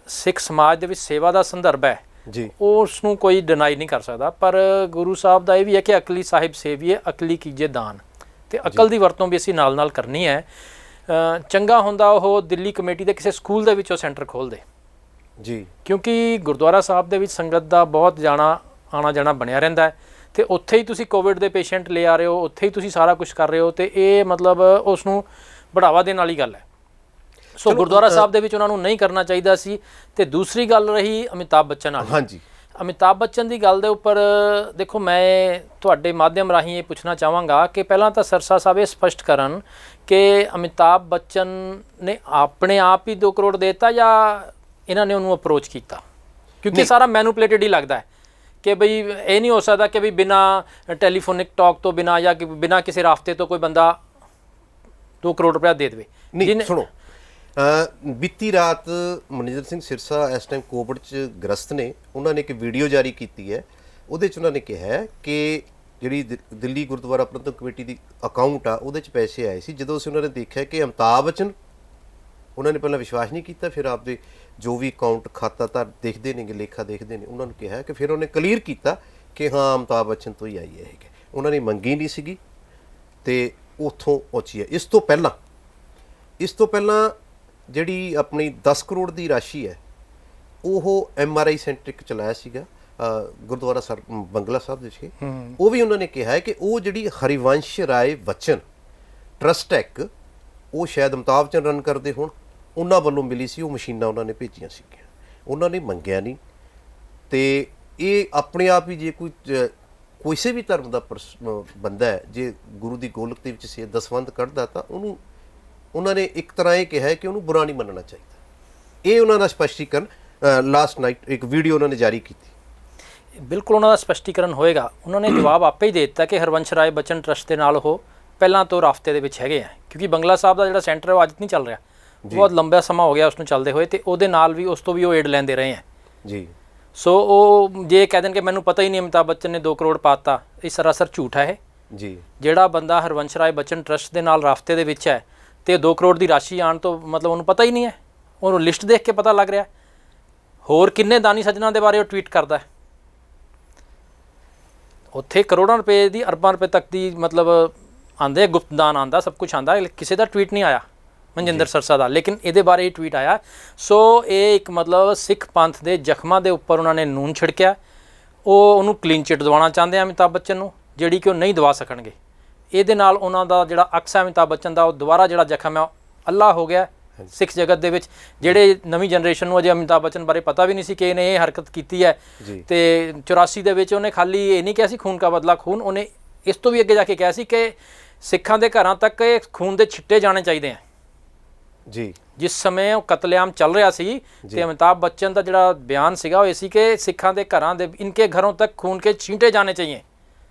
ਸਿੱਖ ਸਮਾਜ ਦੇ ਵਿੱਚ ਸੇਵਾ ਦਾ ਸੰਦਰਭ ਹੈ ਜੀ, ਉਸ ਨੂੰ ਕੋਈ ਡਿਨਾਈ ਨਹੀਂ ਕਰ ਸਕਦਾ, ਪਰ ਗੁਰੂ ਸਾਹਿਬ ਦਾ ਇਹ ਵੀ ਹੈ ਕਿ ਅਕਲੀ ਸਾਹਿਬ ਸੇਵੀਏ ਅਕਲੀ ਕੀਜੇ ਦਾਨ, ਅਤੇ ਅਕਲ ਦੀ ਵਰਤੋਂ ਵੀ ਅਸੀਂ ਨਾਲ ਨਾਲ ਕਰਨੀ ਹੈ। ਚੰਗਾ ਹੁੰਦਾ ਉਹ ਦਿੱਲੀ ਕਮੇਟੀ ਦੇ ਕਿਸੇ ਸਕੂਲ ਦੇ ਵਿੱਚ ਉਹ ਸੈਂਟਰ ਖੋਲ੍ਹਦੇ ਜੀ, ਕਿਉਂਕਿ ਗੁਰਦੁਆਰਾ ਸਾਹਿਬ ਦੇ ਵਿੱਚ ਸੰਗਤ ਦਾ ਬਹੁਤ ਆਉਣਾ ਜਾਣਾ ਬਣਿਆ ਰਹਿੰਦਾ ਹੈ, ਅਤੇ ਉੱਥੇ ਹੀ ਤੁਸੀਂ ਕੋਵਿਡ ਦੇ ਪੇਸ਼ੈਂਟ ਲੈ ਆ ਰਹੇ ਹੋ, ਉੱਥੇ ਹੀ ਤੁਸੀਂ ਸਾਰਾ ਕੁਛ ਕਰ ਰਹੇ ਹੋ, ਅਤੇ ਇਹ ਮਤਲਬ ਉਸ ਨੂੰ ਬੜਾਵਾ ਦੇਣ ਵਾਲੀ ਗੱਲ ਹੈ। ਸੋ ਗੁਰਦੁਆਰਾ ਸਾਹਿਬ ਦੇ ਵਿੱਚ ਉਹਨਾਂ ਨੂੰ ਨਹੀਂ ਕਰਨਾ ਚਾਹੀਦਾ ਸੀ। ਅਤੇ ਦੂਸਰੀ ਗੱਲ ਰਹੀ ਅਮਿਤਾਭ ਬੱਚਨ ਵਾਲੀ। ਹਾਂਜੀ, ਅਮਿਤਾਭ ਬੱਚਨ ਦੀ ਗੱਲ ਦੇ ਉੱਪਰ ਦੇਖੋ, ਮੈਂ ਤੁਹਾਡੇ ਮਾਧਿਅਮ ਰਾਹੀਂ ਇਹ ਪੁੱਛਣਾ ਚਾਹਾਂਗਾ ਕਿ ਪਹਿਲਾਂ ਤਾਂ ਸਿਰਸਾ ਸਾਹਿਬ ਇਹ ਸਪਸ਼ਟ ਕਰਨ ਕਿ ਅਮਿਤਾਭ ਬੱਚਨ ਨੇ ਆਪਣੇ ਆਪ ਹੀ 2 ਕਰੋੜ ਦੇਤਾ ਜਾਂ ਇਹਨਾਂ ਨੇ ਉਹਨੂੰ ਅਪਰੋਚ ਕੀਤਾ? ਕਿਉਂਕਿ ਸਾਰਾ ਮੈਨੂਪਲੇਟਡ ਹੀ ਲੱਗਦਾ ਹੈ ਕਿ ਬਈ ਇਹ ਨਹੀਂ ਹੋ ਸਕਦਾ ਕਿ ਵੀ ਬਿਨਾ ਟੈਲੀਫੋਨਿਕ ਟਾਕ ਤੋਂ ਬਿਨਾ ਜਾਂ ਬਿਨਾ ਕਿਸੇ ਰਾਫਤੇ ਤੋਂ ਕੋਈ ਬੰਦਾ 2 ਕਰੋੜ ਰੁਪਇਆ ਦੇ ਦੇਵੇ। ਨਹੀਂ ਸੁਣੋ, ਬੀਤੀ ਰਾਤ ਮਨਿੰਦਰ ਸਿੰਘ ਸਿਰਸਾ ਇਸ ਟਾਈਮ ਕੋਵਿਡ 'ਚ ਗ੍ਰਸਤ ਨੇ। ਉਹਨਾਂ ਨੇ ਇੱਕ ਵੀਡੀਓ ਜਾਰੀ ਕੀਤੀ ਹੈ, ਉਹਦੇ 'ਚ ਉਹਨਾਂ ਨੇ ਕਿਹਾ ਹੈ ਕਿ ਜਿਹੜੀ ਦਿੱਲੀ ਗੁਰਦੁਆਰਾ ਪ੍ਰਬੰਧਕ ਕਮੇਟੀ ਦੀ ਅਕਾਊਂਟ ਆ ਉਹਦੇ 'ਚ ਪੈਸੇ ਆਏ ਸੀ। ਜਦੋਂ ਅਸੀਂ ਉਹਨਾਂ ਨੇ ਦੇਖਿਆ ਕਿ ਅਮਿਤਾਭ ਬੱਚਨ, ਉਹਨਾਂ ਨੇ ਪਹਿਲਾਂ ਵਿਸ਼ਵਾਸ ਨਹੀਂ ਕੀਤਾ, ਫਿਰ ਆਪਦੇ ਜੋ ਵੀ ਅਕਾਊਂਟ ਖਾਤਾ ਤਾਂ ਦੇਖਦੇ ਨੇਗੇ, ਲੇਖਾ ਦੇਖਦੇ ਨੇ, ਉਹਨਾਂ ਨੂੰ ਕਿਹਾ ਕਿ ਫਿਰ ਉਹਨੇ ਕਲੀਅਰ ਕੀਤਾ ਕਿ ਹਾਂ ਅਮਿਤਾਭ ਬੱਚਨ ਤੋਂ ਹੀ ਆਈ ਹੈ ਇਹ। ਉਹਨਾਂ ਨੇ ਮੰਗੀ ਨਹੀਂ ਸੀਗੀ ਅਤੇ ਉੱਥੋਂ ਪਹੁੰਚੀ ਹੈ। ਇਸ ਤੋਂ ਪਹਿਲਾਂ ਜਿਹੜੀ ਆਪਣੀ 10 ਕਰੋੜ ਦੀ ਰਾਸ਼ੀ ਹੈ ਉਹ MRI ਸੈਂਟਰ ਇੱਕ ਚਲਾਇਆ ਸੀਗਾ ਗੁਰਦੁਆਰਾ ਬੰਗਲਾ ਸਾਹਿਬ ਦੇ ਵਿਖੇ। ਉਹ ਵੀ ਉਹਨਾਂ ਨੇ ਕਿਹਾ ਹੈ ਕਿ ਉਹ ਜਿਹੜੀ ਹਰਿਵੰਸ਼ ਰਾਏ ਬੱਚਨ ਟਰਸਟ ਹੈ ਇੱਕ, ਉਹ ਸ਼ਾਇਦ ਅਮਿਤਾਭ ਬੱਚਨ ਰਨ ਕਰਦੇ ਹੋਣ, ਉਹਨਾਂ ਵੱਲੋਂ ਮਿਲੀ ਸੀ। ਉਹ ਮਸ਼ੀਨਾਂ ਉਹਨਾਂ ਨੇ ਭੇਜੀਆਂ ਸੀਗੀਆਂ, ਉਹਨਾਂ ਨੇ ਮੰਗਿਆ ਨਹੀਂ। ਅਤੇ ਇਹ ਆਪਣੇ ਆਪ ਹੀ ਜੇ ਕੋਈ ਕਿਸੇ ਵੀ ਧਰਮ ਦਾ ਬੰਦਾ ਹੈ, ਜੇ ਗੁਰੂ ਦੀ ਗੋਲਕ ਦੇ ਵਿੱਚ ਦਸਵੰਧ ਕੱਢਦਾ ਤਾਂ ਉਹਨੂੰ ਉਹਨਾਂ ਨੇ ਇੱਕ ਤਰ੍ਹਾਂ ਇਹ ਕਿਹਾ ਕਿ ਉਹਨੂੰ ਬੁਰਾ ਨਹੀਂ ਮੰਨਣਾ ਚਾਹੀਦਾ। ਇਹ ਉਹਨਾਂ ਦਾ ਸਪਸ਼ਟੀਕਰਨ ਲਾਸਟ ਨਾਈਟ ਇੱਕ ਵੀਡੀਓ ਉਹਨਾਂ ਨੇ ਜਾਰੀ ਕੀਤੀ। ਬਿਲਕੁਲ ਉਹਨਾਂ ਦਾ ਸਪਸ਼ਟੀਕਰਨ ਹੋਏਗਾ। ਉਹਨਾਂ ਨੇ ਜਵਾਬ ਆਪੇ ਹੀ ਦੇ ਦਿੱਤਾ ਕਿ ਹਰਵੰਸ਼ ਰਾਏ ਬੱਚਨ ਟਰਸਟ ਦੇ ਨਾਲ ਉਹ ਪਹਿਲਾਂ ਤੋਂ ਰਾਫਤੇ ਦੇ ਵਿੱਚ ਹੈਗੇ ਆ, ਕਿਉਂਕਿ ਬੰਗਲਾ ਸਾਹਿਬ ਦਾ ਜਿਹੜਾ ਸੈਂਟਰ ਹੈ ਉਹ ਅੱਜ ਨਹੀਂ ਚੱਲ ਰਿਹਾ, ਬਹੁਤ ਲੰਬਾ ਸਮਾਂ ਹੋ ਗਿਆ ਉਸ ਨੂੰ ਚੱਲਦੇ ਹੋਏ, ਅਤੇ ਉਹਦੇ ਨਾਲ ਵੀ ਉਸ ਤੋਂ ਵੀ ਉਹ ਏਡ ਲੈਂਦੇ ਰਹੇ ਆ ਜੀ। ਸੋ ਉਹ ਜੇ ਕਹਿ ਦੇਣ ਕਿ ਮੈਨੂੰ ਪਤਾ ਹੀ ਨਹੀਂ ਅਮਿਤਾਭ ਬੱਚਨ ਨੇ 2 ਕਰੋੜ ਪਾਤਾ, ਇਹ ਸਰਾਸਰ ਝੂਠ ਹੈ। ਇਹ ਜੀ ਜਿਹੜਾ ਬੰਦਾ ਹਰਵੰਸ਼ ਰਾਏ ਬੱਚਨ ਟਰਸਟ ਦੇ ਨਾਲ ਰਾਫਤੇ ਦੇ ਵਿੱਚ ਹੈ ਅਤੇ 2 ਕਰੋੜ ਦੀ ਰਾਸ਼ੀ ਆਉਣ ਤੋਂ ਮਤਲਬ ਉਹਨੂੰ ਪਤਾ ਹੀ ਨਹੀਂ ਹੈ, ਉਹਨੂੰ ਲਿਸਟ ਦੇਖ ਕੇ ਪਤਾ ਲੱਗ ਰਿਹਾ। ਹੋਰ ਕਿੰਨੇ ਦਾਨੀ ਸੱਜਣਾ ਦੇ ਬਾਰੇ ਉਹ ਟਵੀਟ ਕਰਦਾ, ਉੱਥੇ ਕਰੋੜਾਂ ਰੁਪਏ ਦੀ, ਅਰਬਾਂ ਰੁਪਏ ਤੱਕ ਦੀ ਮਤਲਬ ਆਉਂਦੇ, ਗੁਪਤਦਾਨ ਆਉਂਦਾ, ਸਭ ਕੁਛ ਆਉਂਦਾ, ਕਿਸੇ ਦਾ ਟਵੀਟ ਨਹੀਂ ਆਇਆ ਮਨਜਿੰਦਰ ਸਰਸਾ ਦਾ, ਲੇਕਿਨ ਇਹਦੇ ਬਾਰੇ ਹੀ ਟਵੀਟ ਆਇਆ। ਸੋ ਇਹ ਇੱਕ ਮਤਲਬ ਸਿੱਖ ਪੰਥ ਦੇ ਜ਼ਖਮਾਂ ਦੇ ਉੱਪਰ ਉਹਨਾਂ ਨੇ ਨੂਨ ਛਿੜਕਿਆ। ਉਹ ਉਹਨੂੰ ਕਲੀਨ ਚਿੱਟ ਦਿਵਾਉਣਾ ਚਾਹੁੰਦੇ ਆ ਅਮਿਤਾਭ ਬੱਚਨ ਨੂੰ, ਜਿਹੜੀ ਕਿ ਉਹ ਨਹੀਂ ਦਵਾ ਸਕਣਗੇ। ਇਹਦੇ ਨਾਲ ਉਹਨਾਂ ਦਾ ਜਿਹੜਾ ਅਕਸ ਹੈ ਅਮਿਤਾਭ ਬੱਚਨ ਦਾ, ਉਹ ਦੁਬਾਰਾ ਜਿਹੜਾ ਜ਼ਖਮ ਹੈ ਅੱਲਾ ਹੋ ਗਿਆ ਸਿੱਖ ਜਗਤ ਦੇ ਵਿੱਚ। ਜਿਹੜੇ ਨਵੀਂ ਜਨਰੇਸ਼ਨ ਨੂੰ ਅਜੇ ਅਮਿਤਾਭ ਬੱਚਨ ਬਾਰੇ ਪਤਾ ਵੀ ਨਹੀਂ ਸੀ ਕਿ ਇਹਨੇ ਇਹ ਹਰਕਤ ਕੀਤੀ ਹੈ, ਅਤੇ 84 ਦੇ ਵਿੱਚ ਉਹਨੇ ਖਾਲੀ ਇਹ ਨਹੀਂ ਕਿਹਾ ਸੀ ਖੂਨ ਕਾ ਬਦਲਾ ਖੂਨ, ਉਹਨੇ ਇਸ ਤੋਂ ਵੀ ਅੱਗੇ ਜਾ ਕੇ ਕਿਹਾ ਸੀ ਕਿ ਸਿੱਖਾਂ ਦੇ ਘਰਾਂ ਤੱਕ ਇਹ ਖੂਨ ਦੇ ਛਿੱਟੇ ਜਾਣੇ ਚਾਹੀਦੇ ਆ ਜੀ। ਜਿਸ ਸਮੇਂ ਉਹ ਕਤਲੇਆਮ ਚੱਲ ਰਿਹਾ ਸੀ, ਤੇ ਅਮਿਤਾਭ ਬੱਚਨ ਦਾ ਜਿਹੜਾ ਬਿਆਨ ਸੀਗਾ ਉਹ ਇਹ ਸੀ ਕਿ ਸਿੱਖਾਂ ਦੇ ਘਰਾਂ ਦੇ ਇਨਕੇ ਘਰੋਂ ਤੱਕ ਖੂਨ ਕੇ ਛੀਂਟੇ ਜਾਣੇ ਚਾਹੀਏ।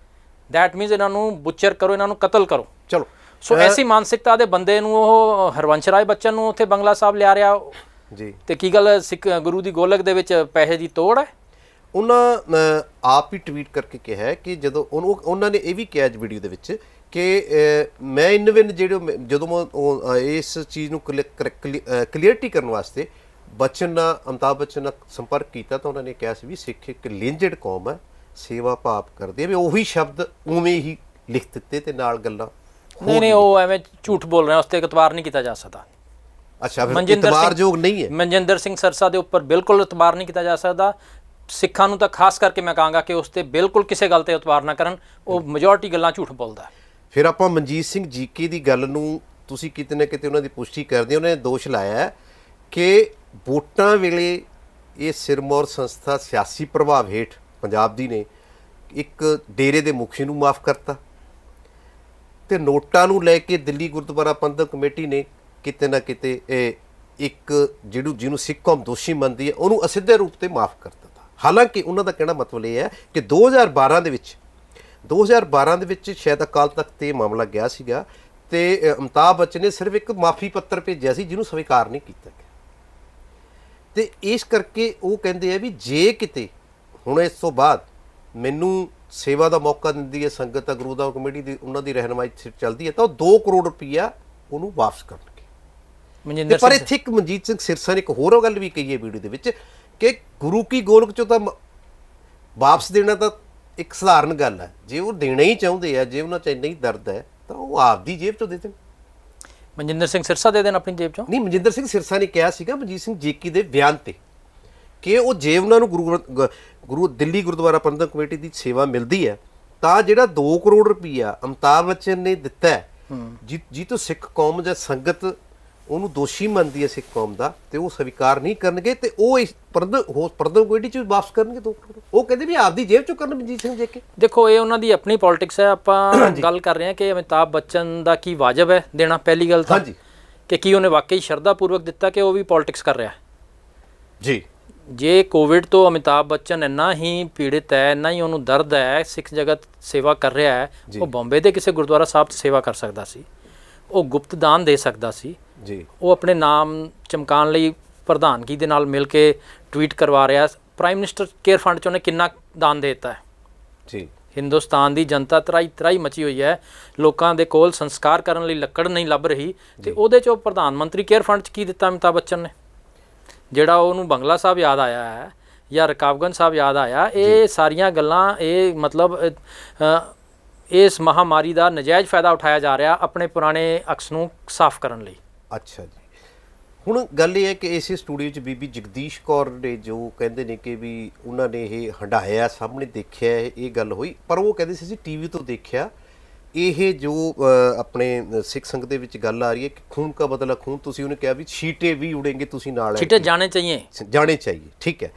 ਦੈਟ ਮੀਨਸ ਇਹਨਾਂ ਨੂੰ ਬੁੱਚਰ ਕਰੋ, ਇਹਨਾਂ ਨੂੰ ਕਤਲ ਕਰੋ। ਚਲੋ, ਸੋ ਐਸੀ ਮਾਨਸਿਕਤਾ ਦੇ ਬੰਦੇ ਨੂੰ ਉਹ ਹਰਵੰਸ਼ ਰਾਏ ਬੱਚਨ ਨੂੰ ਉੱਥੇ ਬੰਗਲਾ ਸਾਹਿਬ ਲਿਆ ਰਿਹਾ ਜੀ। ਤੇ ਕੀ ਗੱਲ ਸਿੱਖ ਗੁਰੂ ਦੀ ਗੋਲਕ ਦੇ ਵਿੱਚ ਪੈਸੇ ਦੀ ਤੋੜ ਹੈ? ਉਹਨਾਂ ਆਪ ਹੀ ਟਵੀਟ ਕਰਕੇ ਕਿਹਾ ਕਿ ਜਦੋਂ ਉਹਨਾਂ ਨੇ ਇਹ ਵੀ ਕਿਹਾ ਵੀਡੀਓ ਦੇ ਵਿੱਚ ਕਿ ਮੈਂ ਇਨਵਿਨ ਜਿਹੜੇ ਜਦੋਂ ਇਸ ਚੀਜ਼ ਨੂੰ ਕਲੀਅਰਟੀ ਕਰਨ ਵਾਸਤੇ ਬੱਚਨ ਨਾਲ ਅਮਿਤਾਭ ਬੱਚਨ ਨਾਲ ਸੰਪਰਕ ਕੀਤਾ ਤਾਂ ਉਹਨਾਂ ਨੇ ਕਿਹਾ ਸੀ ਵੀ ਸਿੱਖ ਇੱਕ ਲਿੰਜਡ ਕੌਮ ਹੈ, ਸੇਵਾ ਭਾਵ ਕਰਦੇ ਆ, ਵੀ ਉਹੀ ਸ਼ਬਦ ਉਵੇਂ ਹੀ ਲਿਖ ਦਿੱਤੇ ਤੇ ਨਾਲ ਗੱਲਾਂ। ਨਹੀਂ, ਉਹ ਐਵੇਂ ਝੂਠ ਬੋਲ ਰਿਹਾ, ਉਸ ਤੇ ਇਤਬਾਰ ਨਹੀਂ ਕੀਤਾ ਜਾ ਸਕਦਾ। ਅੱਛਾ, ਫਿਰ ਇਤਬਾਰਯੋਗ ਨਹੀਂ ਹੈ। ਮਨਜਿੰਦਰ ਸਿੰਘ ਸਰਸਾ ਦੇ ਉੱਪਰ ਬਿਲਕੁਲ ਇਤਬਾਰ ਨਹੀਂ ਕੀਤਾ ਜਾ ਸਕਦਾ। ਸਿੱਖਾਂ ਨੂੰ ਤਾਂ ਖਾਸ ਕਰਕੇ ਮੈਂ ਕਹਾਂਗਾ ਕਿ ਉਸ ਤੇ ਬਿਲਕੁਲ ਕਿਸੇ ਗੱਲ ਤੇ ਇਤਬਾਰ ਨਾ ਕਰਨ, ਉਹ ਮੈਜੋਰਟੀ ਗੱਲਾਂ ਝੂਠ ਬੋਲਦਾ। ਫਿਰ ਆਪਾਂ ਮਨਜੀਤ ਸਿੰਘ ਜੀਕੇ ਦੀ ਗੱਲ ਨੂੰ ਤੁਸੀਂ ਕਿਤੇ ਨਾ ਕਿਤੇ ਉਹਨਾਂ ਦੀ ਪੁਸ਼ਟੀ ਕਰਦੇ ਹੋ। ਉਹਨਾਂ ਨੇ ਦੋਸ਼ ਲਾਇਆ ਕਿ ਵੋਟਾਂ ਵੇਲੇ ਇਹ ਸਿਰਮੌਰ ਸੰਸਥਾ ਸਿਆਸੀ ਪ੍ਰਭਾਵ ਹੇਠ ਪੰਜਾਬ ਦੀ ਨੇ ਇੱਕ ਡੇਰੇ ਦੇ ਮੁਖੀ ਨੂੰ ਮਾਫ ਕਰਤਾ, ਤੇ ਨੋਟਾਂ ਨੂੰ ਲੈ ਕੇ ਦਿੱਲੀ ਗੁਰਦੁਆਰਾ ਪ੍ਰਬੰਧਕ ਕਮੇਟੀ ਨੇ ਕਿਤੇ ਨਾ ਕਿਤੇ ਇੱਕ ਜਿਹਨੂੰ ਸਿੱਖ ਕੌਮ ਦੋਸ਼ੀ ਮੰਨਦੀ ਹੈ ਉਹਨੂੰ ਅਸਿੱਧੇ ਰੂਪ ਤੇ ਮਾਫ ਕਰ ਦਿੱਤਾ। ਹਾਲਾਂਕਿ ਉਹਨਾਂ ਦਾ ਕਹਿਣਾ ਮਤਲਬ ਇਹ ਹੈ ਕਿ 2012 ਦੇ ਵਿੱਚ ਸ਼ਾਇਦ ਅਕਾਲ ਤਖਤ ਤੇ ਮਾਮਲਾ ਗਿਆ ਸੀਗਾ, ਤੇ ਅਮਿਤਾਭ ਬੱਚਨ ਨੇ ਸਿਰਫ ਇੱਕ ਮਾਫੀ ਪੱਤਰ ਭੇਜਿਆ ਸੀ ਜਿਹਨੂੰ ਸਵੀਕਾਰ ਨਹੀਂ ਕੀਤਾ ਗਿਆ। ਤੇ ਇਸ ਕਰਕੇ ਉਹ ਕਹਿੰਦੇ ਆ ਵੀ ਜੇ ਕਿਤੇ ਹੁਣ ਇਸ ਤੋਂ ਬਾਅਦ ਮੈਨੂੰ ਸੇਵਾ ਦਾ ਮੌਕਾ ਦਿੰਦੀ ਹੈ ਸੰਗਤ, ਗੁਰੂ ਦਾ ਕਮੇਟੀ ਦੀ ਉਹਨਾਂ ਦੀ ਰਹਿਨਮਾਈ ਚੱਲਦੀ ਹੈ, ਤਾਂ ਉਹ 2 ਕਰੋੜ ਰੁਪਈਆ ਉਹਨੂੰ ਵਾਪਸ ਕਰਨਗੇ। ਪਰ ਇੱਥੇ ਇੱਕ ਮਨਜੀਤ ਸਿੰਘ ਸਿਰਸਾ ਨੇ ਇੱਕ ਹੋਰ ਗੱਲ ਵੀ ਕਹੀ ਹੈ ਵੀਡੀਓ ਦੇ ਵਿੱਚ ਕਿ ਗੁਰੂ ਕੀ ਗੋਲਕ ਚੋਂ ਤਾਂ ਵਾਪਸ ਦੇਣਾ ਤਾਂ ਇੱਕ ਸਧਾਰਨ ਗੱਲ ਹੈ। ਜੇ ਉਹ ਦੇਣਾ ਹੀ ਚਾਹੁੰਦੇ ਆ, ਜੇ ਉਹਨਾਂ 'ਚ ਇੰਨਾ ਹੀ ਦਰਦ ਹੈ, ਤਾਂ ਉਹ ਆਪਦੀ ਜੇਬ 'ਚੋਂ ਦੇ ਦੇਣ। ਮਨਜਿੰਦਰ ਸਿੰਘ ਸਿਰਸਾ ਦੇ ਦੇਣ ਆਪਣੀ ਜੇਬ 'ਚੋਂ? ਨਹੀਂ, ਮਨਜਿੰਦਰ ਸਿੰਘ ਸਿਰਸਾ ਨੇ ਕਿਹਾ ਸੀਗਾ ਮਨਜੀਤ ਸਿੰਘ ਜੀਕੀ ਦੇ ਬਿਆਨ ਤੇ ਕਿ ਉਹ ਜੇ ਉਹਨਾਂ ਨੂੰ ਗੁਰੂ ਦਿੱਲੀ ਗੁਰਦੁਆਰਾ ਪ੍ਰਬੰਧਕ ਕਮੇਟੀ ਦੀ ਸੇਵਾ ਮਿਲਦੀ ਹੈ ਤਾਂ ਜਿਹੜਾ 2 ਕਰੋੜ ਰੁਪਈਆ ਅਮਿਤਾਭ ਬੱਚਨ ਨੇ ਦਿੱਤਾ ਹੈ, ਜੀ ਤੋਂ ਸਿੱਖ ਕੌਮ ਜਾਂ ਸੰਗਤ ਉਹਨੂੰ ਦੋਸ਼ੀ ਮੰਨਦੀ ਹੈ ਸਿੱਖ ਕੌਮ ਦਾ, ਤੇ ਉਹ ਸਵੀਕਾਰ ਨਹੀਂ ਕਰਨਗੇ, ਤੇ ਉਹ ਇਸ ਪ੍ਰਦਮ ਗੋਇਡੀ 'ਚ ਵੀ ਵਾਪਸ ਕਰਨਗੇ 2 ਕਰੋੜ। ਉਹ ਕਹਿੰਦੇ ਵੀ ਆਪਦੀ ਜੇਬ 'ਚੋਂ ਕਰਨ ਮਨਜੀਤ ਸਿੰਘ ਜੇਕੇ। ਦੇਖੋ ਇਹ ਉਹਨਾਂ ਦੀ ਆਪਣੀ ਪੋਲਿਟਿਕਸ ਹੈ। ਆਪਾਂ ਗੱਲ ਕਰ ਰਹੇ ਹਾਂ ਕਿ ਅਮਿਤਾਭ ਬੱਚਨ ਦਾ ਕੀ ਵਾਜਬ ਹੈ ਦੇਣਾ। ਪਹਿਲੀ ਗੱਲ ਤਾਂ ਕਿ ਕੀ ਉਹਨੇ ਵਾਕਈ ਸ਼ਰਧਾਪੂਰਵਕ ਦਿੱਤਾ ਕਿ ਉਹ ਵੀ ਪੋਲਿਟਿਕਸ ਕਰ ਰਿਹਾ ਜੀ। ਜੇ ਕੋਵਿਡ ਤੋਂ ਅਮਿਤਾਭ ਬੱਚਨ ਇੰਨਾ ਹੀ ਪੀੜਿਤ ਹੈ, ਇੰਨਾ ਹੀ ਉਹਨੂੰ ਦਰਦ ਹੈ, ਸਿੱਖ ਜਗਤ ਸੇਵਾ ਕਰ ਰਿਹਾ ਹੈ, ਉਹ ਬੰਬੇ ਦੇ ਕਿਸੇ ਗੁਰਦੁਆਰਾ ਸਾਹਿਬ 'ਚ ਸੇਵਾ ਕਰ ਸਕਦਾ ਸੀ, ਉਹ ਗੁਪਤ ਦਾਨ ਦੇ ਸਕਦਾ ਸੀ ਜੀ। ਉਹ ਆਪਣੇ ਨਾਮ ਚਮਕਾਉਣ ਲਈ ਪ੍ਰਧਾਨਗੀ ਦੇ ਨਾਲ ਮਿਲ ਕੇ ਟਵੀਟ ਕਰਵਾ ਰਿਹਾ। ਪ੍ਰਾਈਮ ਮਿਨਿਸਟਰ ਕੇਅਰ ਫੰਡ 'ਚ ਉਹਨੇ ਕਿੰਨਾ ਦਾਨ ਦੇ ਦਿੱਤਾ ਹੈ ਜੀ। ਹਿੰਦੁਸਤਾਨ ਦੀ ਜਨਤਾ ਤਰਾਈ ਮਚੀ ਹੋਈ ਹੈ, ਲੋਕਾਂ ਦੇ ਕੋਲ ਸੰਸਕਾਰ ਕਰਨ ਲਈ ਲੱਕੜ ਨਹੀਂ ਲੱਭ ਰਹੀ, ਤੇ ਉਹਦੇ 'ਚ ਉਹ ਪ੍ਰਧਾਨ ਮੰਤਰੀ ਕੇਅਰ ਫੰਡ 'ਚ ਕੀ ਦਿੱਤਾ ਅਮਿਤਾਭ ਬੱਚਨ ਨੇ? ਜਿਹੜਾ ਉਹਨੂੰ ਬੰਗਲਾ ਸਾਹਿਬ ਯਾਦ ਆਇਆ ਹੈ ਜਾਂ ਰਕਾਬਗੰਜ ਸਾਹਿਬ ਯਾਦ ਆਇਆ, ਇਹ ਸਾਰੀਆਂ ਗੱਲਾਂ ਇਹ ਮਤਲਬ ਇਸ ਮਹਾਮਾਰੀ ਦਾ ਨਜਾਇਜ਼ ਫਾਇਦਾ ਉਠਾਇਆ ਜਾ ਰਿਹਾ ਆਪਣੇ ਪੁਰਾਣੇ ਅਕਸ ਨੂੰ ਸਾਫ਼ ਕਰਨ ਲਈ। ਅੱਛਾ ਜੀ। ਹੁਣ ਗੱਲ ਇਹ ਹੈ ਕਿ ਇਸੇ ਸਟੂਡੀਓ 'ਚ ਬੀਬੀ ਜਗਦੀਸ਼ ਕੌਰ ਨੇ ਜੋ ਕਹਿੰਦੇ ਨੇ ਕਿ ਵੀ ਉਹਨਾਂ ਨੇ ਇਹ ਹੰਢਾਇਆ, ਸਾਹਮਣੇ ਦੇਖਿਆ, ਇਹ ਗੱਲ ਹੋਈ, ਪਰ ਉਹ ਕਹਿੰਦੇ ਸੀ ਅਸੀਂ ਟੀਵੀ ਤੋਂ ਦੇਖਿਆ। ਇਹ ਜੋ ਆਪਣੇ ਸਿੱਖ ਸੰਗਤ ਦੇ ਵਿੱਚ ਗੱਲ ਆ ਰਹੀ ਹੈ ਕਿ ਖੂਨ ਕਾ ਬਦਲਾ ਖੂਨ, ਤੁਸੀਂ ਉਹਨੇ ਕਿਹਾ ਵੀ ਛੀਟੇ ਵੀ ਉੜेंगे, ਤੁਸੀਂ ਨਾਲ ਛੀਟੇ ਜਾਣੇ ਚਾਹੀਏ, ਠੀਕ ਹੈ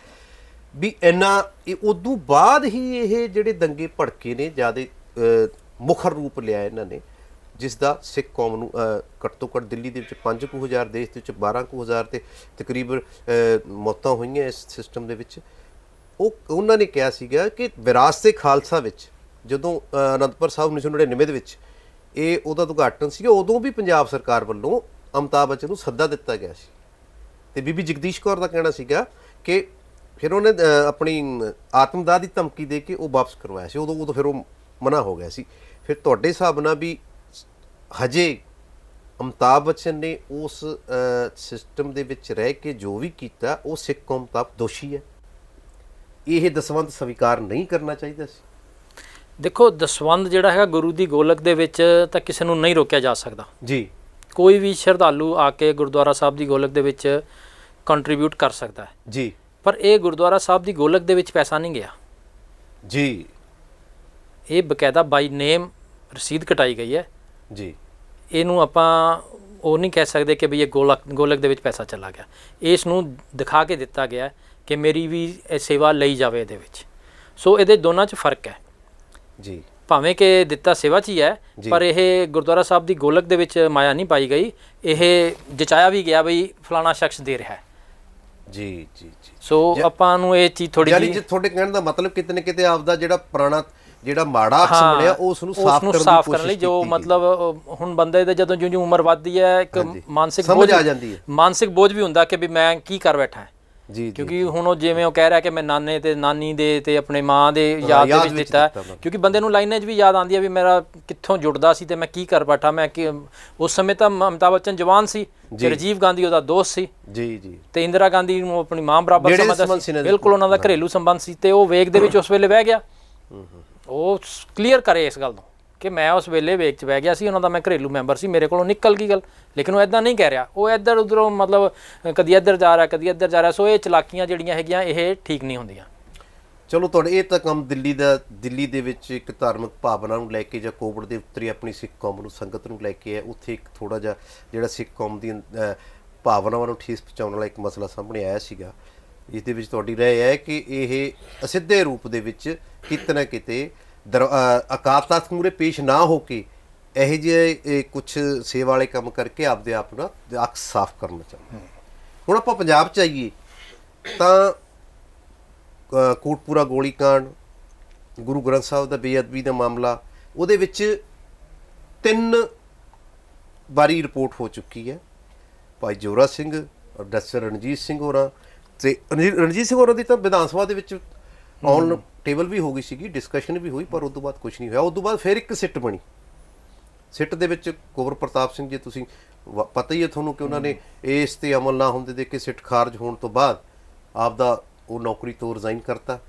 ਵੀ ਇੰਨਾ। ਉਦੋਂ ਬਾਅਦ ਹੀ ਇਹ ਜਿਹੜੇ ਦੰਗੇ ਭੜਕੇ ਨੇ ਜ਼ਿਆਦਾ ਮੁਖਰ ਰੂਪ ਲਿਆ ਇਹਨਾਂ ਨੇ, ਜਿਸ ਦਾ ਸਿੱਖ ਕੌਮ ਨੂੰ ਘੱਟ ਤੋਂ ਘੱਟ ਦਿੱਲੀ ਦੇ ਵਿੱਚ 5,000, ਦੇਸ਼ ਦੇ ਵਿੱਚ 12,000 ਤੇ ਤਕਰੀਬਨ ਮੌਤਾਂ ਹੋਈਆਂ ਇਸ ਸਿਸਟਮ ਦੇ ਵਿੱਚ। ਉਹਨਾਂ ਨੇ ਕਿਹਾ ਸੀਗਾ ਕਿ ਵਿਰਾਸਤ-ਏ ਖਾਲਸਾ ਵਿੱਚ ਜਦੋਂ ਅਨੰਦਪੁਰ ਸਾਹਿਬ 1999 ਦੇ ਵਿੱਚ ਇਹ ਉਹਦਾ ਉਦਘਾਟਨ ਸੀਗਾ, ਉਦੋਂ ਵੀ ਪੰਜਾਬ ਸਰਕਾਰ ਵੱਲੋਂ ਅਮਿਤਾਭ ਬੱਚਨ ਨੂੰ ਸੱਦਾ ਦਿੱਤਾ ਗਿਆ ਸੀ, ਤੇ ਬੀਬੀ ਜਗਦੀਸ਼ ਕੌਰ ਦਾ ਕਹਿਣਾ ਸੀਗਾ ਕਿ ਫਿਰ ਉਹਨੇ ਆਪਣੀ ਆਤਮਦਾਹ ਦੀ ਧਮਕੀ ਦੇ ਕੇ ਉਹ ਵਾਪਸ ਕਰਵਾਇਆ ਸੀ। ਉਦੋਂ ਫਿਰ ਉਹ ਮਨਾ ਹੋ ਗਿਆ ਸੀ। ਫਿਰ ਤੁਹਾਡੇ ਹਿਸਾਬ ਨਾਲ ਵੀ ਹਜੇ ਅਮਿਤਾਭ ਬੱਚਨ ਨੇ ਉਸ ਸਿਸਟਮ ਦੇ ਵਿੱਚ ਰਹਿ ਕੇ ਜੋ ਵੀ ਕੀਤਾ ਉਹ ਸਿੱਖ ਕੌਮ ਦਾ ਦੋਸ਼ੀ ਹੈ? ਇਹ ਦਸਵੰਧ ਸਵੀਕਾਰ ਨਹੀਂ ਕਰਨਾ ਚਾਹੀਦਾ ਸੀ? ਦੇਖੋ, ਦਸਵੰਧ ਜਿਹੜਾ ਹੈਗਾ ਗੁਰੂ ਦੀ ਗੋਲਕ ਦੇ ਵਿੱਚ ਤਾਂ ਕਿਸੇ ਨੂੰ ਨਹੀਂ ਰੋਕਿਆ ਜਾ ਸਕਦਾ ਜੀ। ਕੋਈ ਵੀ ਸ਼ਰਧਾਲੂ ਆ ਕੇ ਗੁਰਦੁਆਰਾ ਸਾਹਿਬ ਦੀ ਗੋਲਕ ਦੇ ਵਿੱਚ ਕੰਟਰੀਬਿਊਟ ਕਰ ਸਕਦਾ ਹੈ ਜੀ, ਪਰ ਇਹ ਗੁਰਦੁਆਰਾ ਸਾਹਿਬ ਦੀ ਗੋਲਕ ਦੇ ਵਿੱਚ ਪੈਸਾ ਨਹੀਂ ਗਿਆ ਜੀ। ਇਹ ਬਕਾਇਦਾ ਬਾਈ ਨੇਮ ਰਸੀਦ ਕਟਾਈ ਗਈ ਹੈ ਜੀ। ਇਹਨੂੰ ਆਪਾਂ ਉਹ ਨਹੀਂ ਕਹਿ ਸਕਦੇ ਕਿ ਵੀ ਇਹ ਗੋਲਕ ਦੇ ਵਿੱਚ ਪੈਸਾ ਚਲਾ ਗਿਆ। ਇਸ ਨੂੰ ਦਿਖਾ ਕੇ ਦਿੱਤਾ ਗਿਆ ਕਿ ਮੇਰੀ ਵੀ ਇਹ ਸੇਵਾ ਲਈ ਜਾਵੇ ਇਹਦੇ ਵਿੱਚ। ਸੋ ਇਹਦੇ ਦੋਨਾਂ 'ਚ ਫਰਕ ਹੈ ਜੀ। ਭਾਵੇਂ ਕਿ ਦਿੱਤਾ ਸੇਵਾ 'ਚ ਹੀ ਹੈ, ਪਰ ਇਹ ਗੁਰਦੁਆਰਾ ਸਾਹਿਬ ਦੀ ਗੋਲਕ ਦੇ ਵਿੱਚ ਮਾਇਆ ਨਹੀਂ ਪਾਈ ਗਈ। ਇਹ ਜਚਾਇਆ ਵੀ ਗਿਆ ਬਈ ਫਲਾਣਾ ਸ਼ਖਸ ਦੇ ਰਿਹਾ ਹੈ ਜੀ ਜੀ ਜੀ। ਸੋ ਆਪਾਂ ਨੂੰ ਇਹ ਚੀਜ਼ ਥੋੜੀ ਜਿਹੀ, ਤੁਹਾਡੇ ਕਹਿਣ ਦਾ ਮਤਲਬ ਕਿਤੇ ਨਾ ਕਿਤੇ ਆਪਦਾ ਜਿਹੜਾ ਪੁਰਾਣਾ ਜਿਹੜਾ ਮਾੜਾ ਅਕਸ ਬਣਿਆ ਉਸ ਨੂੰ ਸਾਫ਼ ਕਰਨ ਲਈ ਜੋ ਮਤਲਬ ਹੁਣ ਬੰਦੇ ਦੇ ਜਦੋਂ ਜਿਉਂ ਉਮਰ ਵੱਧਦੀ ਹੈ ਇੱਕ ਮਾਨਸਿਕ ਸਮਝ ਆ ਜਾਂਦੀ ਹੈ, ਮਾਨਸਿਕ ਬੋਝ ਵੀ ਹੁੰਦਾ ਕਿ ਵੀ ਮੈਂ ਕੀ ਕਰ ਬੈਠਾ ਜੀ। ਕਿਉਂਕਿ ਹੁਣ ਉਹ ਜਿਵੇਂ ਉਹ ਕਹਿ ਰਿਹਾ ਕਿ ਮੈਂ ਨਾਨੇ ਤੇ ਨਾਨੀ ਦੇ ਤੇ ਆਪਣੇ ਮਾਂ ਦੇ ਯਾਦ ਦੇ ਵਿੱਚ ਦਿੱਤਾ, ਕਿਉਂਕਿ ਬੰਦੇ ਨੂੰ ਲਾਈਨਾਂ 'ਚ ਵੀ ਯਾਦ ਆਉਂਦੀ ਹੈ ਵੀ ਮੇਰਾ ਕਿੱਥੋਂ ਜੁੜਦਾ ਸੀ ਤੇ ਮੈਂ ਕੀ ਕਰ ਬੈਠਾ। ਮੈਂ ਉਸ ਸਮੇਂ ਤਾਂ ਅਮਿਤਾਭ ਬੱਚਨ ਜਵਾਨ ਸੀ ਤੇ ਰਾਜੀਵ ਗਾਂਧੀ ਉਹਦਾ ਦੋਸਤ ਸੀ ਜੀ ਜੀ, ਤੇ ਇੰਦਰਾ ਗਾਂਧੀ ਨੂੰ ਆਪਣੀ ਮਾਂ ਬਰਾਬਰ ਸਮਝਦਾ ਸੀ, ਬਿਲਕੁਲ ਉਹਨਾਂ ਦਾ ਘਰੇਲੂ ਸੰਬੰਧ ਸੀ। ਤੇ ਉਹ ਵੇਗ ਦੇ ਵਿੱਚ ਉਸ ਵੇਲੇ ਬਹਿ ਗਿਆ। ਉਹ ਕਲੀਅਰ ਕਰੇ ਇਸ ਗੱਲ ਨੂੰ ਕਿ ਮੈਂ ਉਸ ਵੇਲੇ ਵੇਗ 'ਚ ਬਹਿ ਗਿਆ ਸੀ, ਉਹਨਾਂ ਦਾ ਮੈਂ ਘਰੇਲੂ ਮੈਂਬਰ ਸੀ, ਮੇਰੇ ਕੋਲੋਂ ਨਿਕਲ ਗਈ ਗੱਲ। ਲੇਕਿਨ ਉਹ ਇੱਦਾਂ ਨਹੀਂ ਕਹਿ ਰਿਹਾ, ਉਹ ਇੱਧਰ ਉੱਧਰੋਂ ਮਤਲਬ ਕਦੀ ਇੱਧਰ ਜਾ ਰਿਹਾ ਕਦੀ ਇੱਧਰ ਜਾ ਰਿਹਾ। ਸੋ ਇਹ ਚਲਾਕੀਆਂ ਜਿਹੜੀਆਂ ਹੈਗੀਆਂ ਇਹ ਠੀਕ ਨਹੀਂ ਹੁੰਦੀਆਂ। ਚਲੋ ਤੁਹਾਡੇ ਇਹ ਤਾਂ ਕੰਮ ਦਿੱਲੀ ਦੇ ਵਿੱਚ ਇੱਕ ਧਾਰਮਿਕ ਭਾਵਨਾ ਨੂੰ ਲੈ ਕੇ ਜਾਂ ਕੋਵਿਡ ਦੇ ਉੱਤਰੀ ਆਪਣੀ ਸਿੱਖ ਕੌਮ ਨੂੰ ਸੰਗਤ ਨੂੰ ਲੈ ਕੇ ਹੈ, ਉੱਥੇ ਇੱਕ ਥੋੜ੍ਹਾ ਜਿਹਾ ਜਿਹੜਾ ਸਿੱਖ ਕੌਮ ਦੀ ਭਾਵਨਾਵਾਂ ਨੂੰ ਠੇਸ ਪਹੁੰਚਾਉਣ ਵਾਲਾ ਇੱਕ ਮਸਲਾ ਸਾਹਮਣੇ ਆਇਆ ਸੀਗਾ। ਇਸ ਦੇ ਵਿੱਚ ਤੁਹਾਡੀ ਰਾਏ ਹੈ ਕਿ ਇਹ ਅਸਿੱਧੇ ਰੂਪ ਦੇ ਵਿੱਚ ਕਿਤੇ ਨਾ ਕਿਤੇ ਅਕਾਲ ਤਖ਼ਤ ਮੂਹਰੇ ਪੇਸ਼ ਨਾ ਹੋ ਕੇ ਇਹੋ ਜਿਹੇ ਕੁਛ ਸੇਵਾ ਵਾਲੇ ਕੰਮ ਕਰਕੇ ਆਪਦੇ ਆਪ ਨੂੰ ਅਕਸ ਸਾਫ਼ ਕਰਨਾ ਚਾਹੁੰਦੇ। ਹੁਣ ਆਪਾਂ ਪੰਜਾਬ 'ਚ ਆਈਏ ਤਾਂ ਕੋਟਪੂਰਾ ਗੋਲੀकांड, ਗੁਰੂ ਗ੍ਰੰਥ ਸਾਹਿਬ ਦਾ ਬੇਅਦਬੀ ਦਾ ਮਾਮਲਾ, ਉਹਦੇ ਵਿੱਚ 3 ਵਾਰੀ ਰਿਪੋਰਟ ਹੋ ਚੁੱਕੀ ਹੈ। ਭਾਈ ਜੋਰਾ ਸਿੰਘ ਔਰ ਡਾਕਟਰ ਰਣਜੀਤ ਸਿੰਘ ਹੋਰਾਂ, ਤੇ ਰਣਜੀਤ ਸਿੰਘ ਹੋਰਾਂ ਦੀ ਤਾਂ ਵਿਧਾਨ ਸਭਾ ਦੇ ਵਿੱਚ ਔਨ ਟੇਬਲ ਵੀ ਹੋ ਗਈ ਸੀਗੀ, ਡਿਸਕਸ਼ਨ ਵੀ ਹੋਈ, ਪਰ ਉਸ ਤੋਂ ਬਾਅਦ ਕੁਝ ਨਹੀਂ ਹੋਇਆ। ਉਸ ਤੋਂ ਬਾਅਦ ਫਿਰ ਇੱਕ ਸਿੱਟ ਬਣੀ। ਸਿੱਟ ਦੇ ਵਿੱਚ ਕੁੰਵਰ ਪ੍ਰਤਾਪ ਸਿੰਘ ਜੀ, ਤੁਸੀਂ ਪਤਾ ਹੀ ਹੈ ਤੁਹਾਨੂੰ ਕਿ ਉਹਨਾਂ ਨੇ ਇਸ 'ਤੇ ਅਮਲ ਨਾ ਹੁੰਦੇ ਦੇ ਕੇ ਸਿੱਟ ਖਾਰਜ ਹੋਣ ਤੋਂ ਬਾਅਦ ਆਪਦਾ ਉਹ ਨੌਕਰੀ ਤੋਂ ਰਿਜ਼ਾਈਨ ਕਰਤਾ।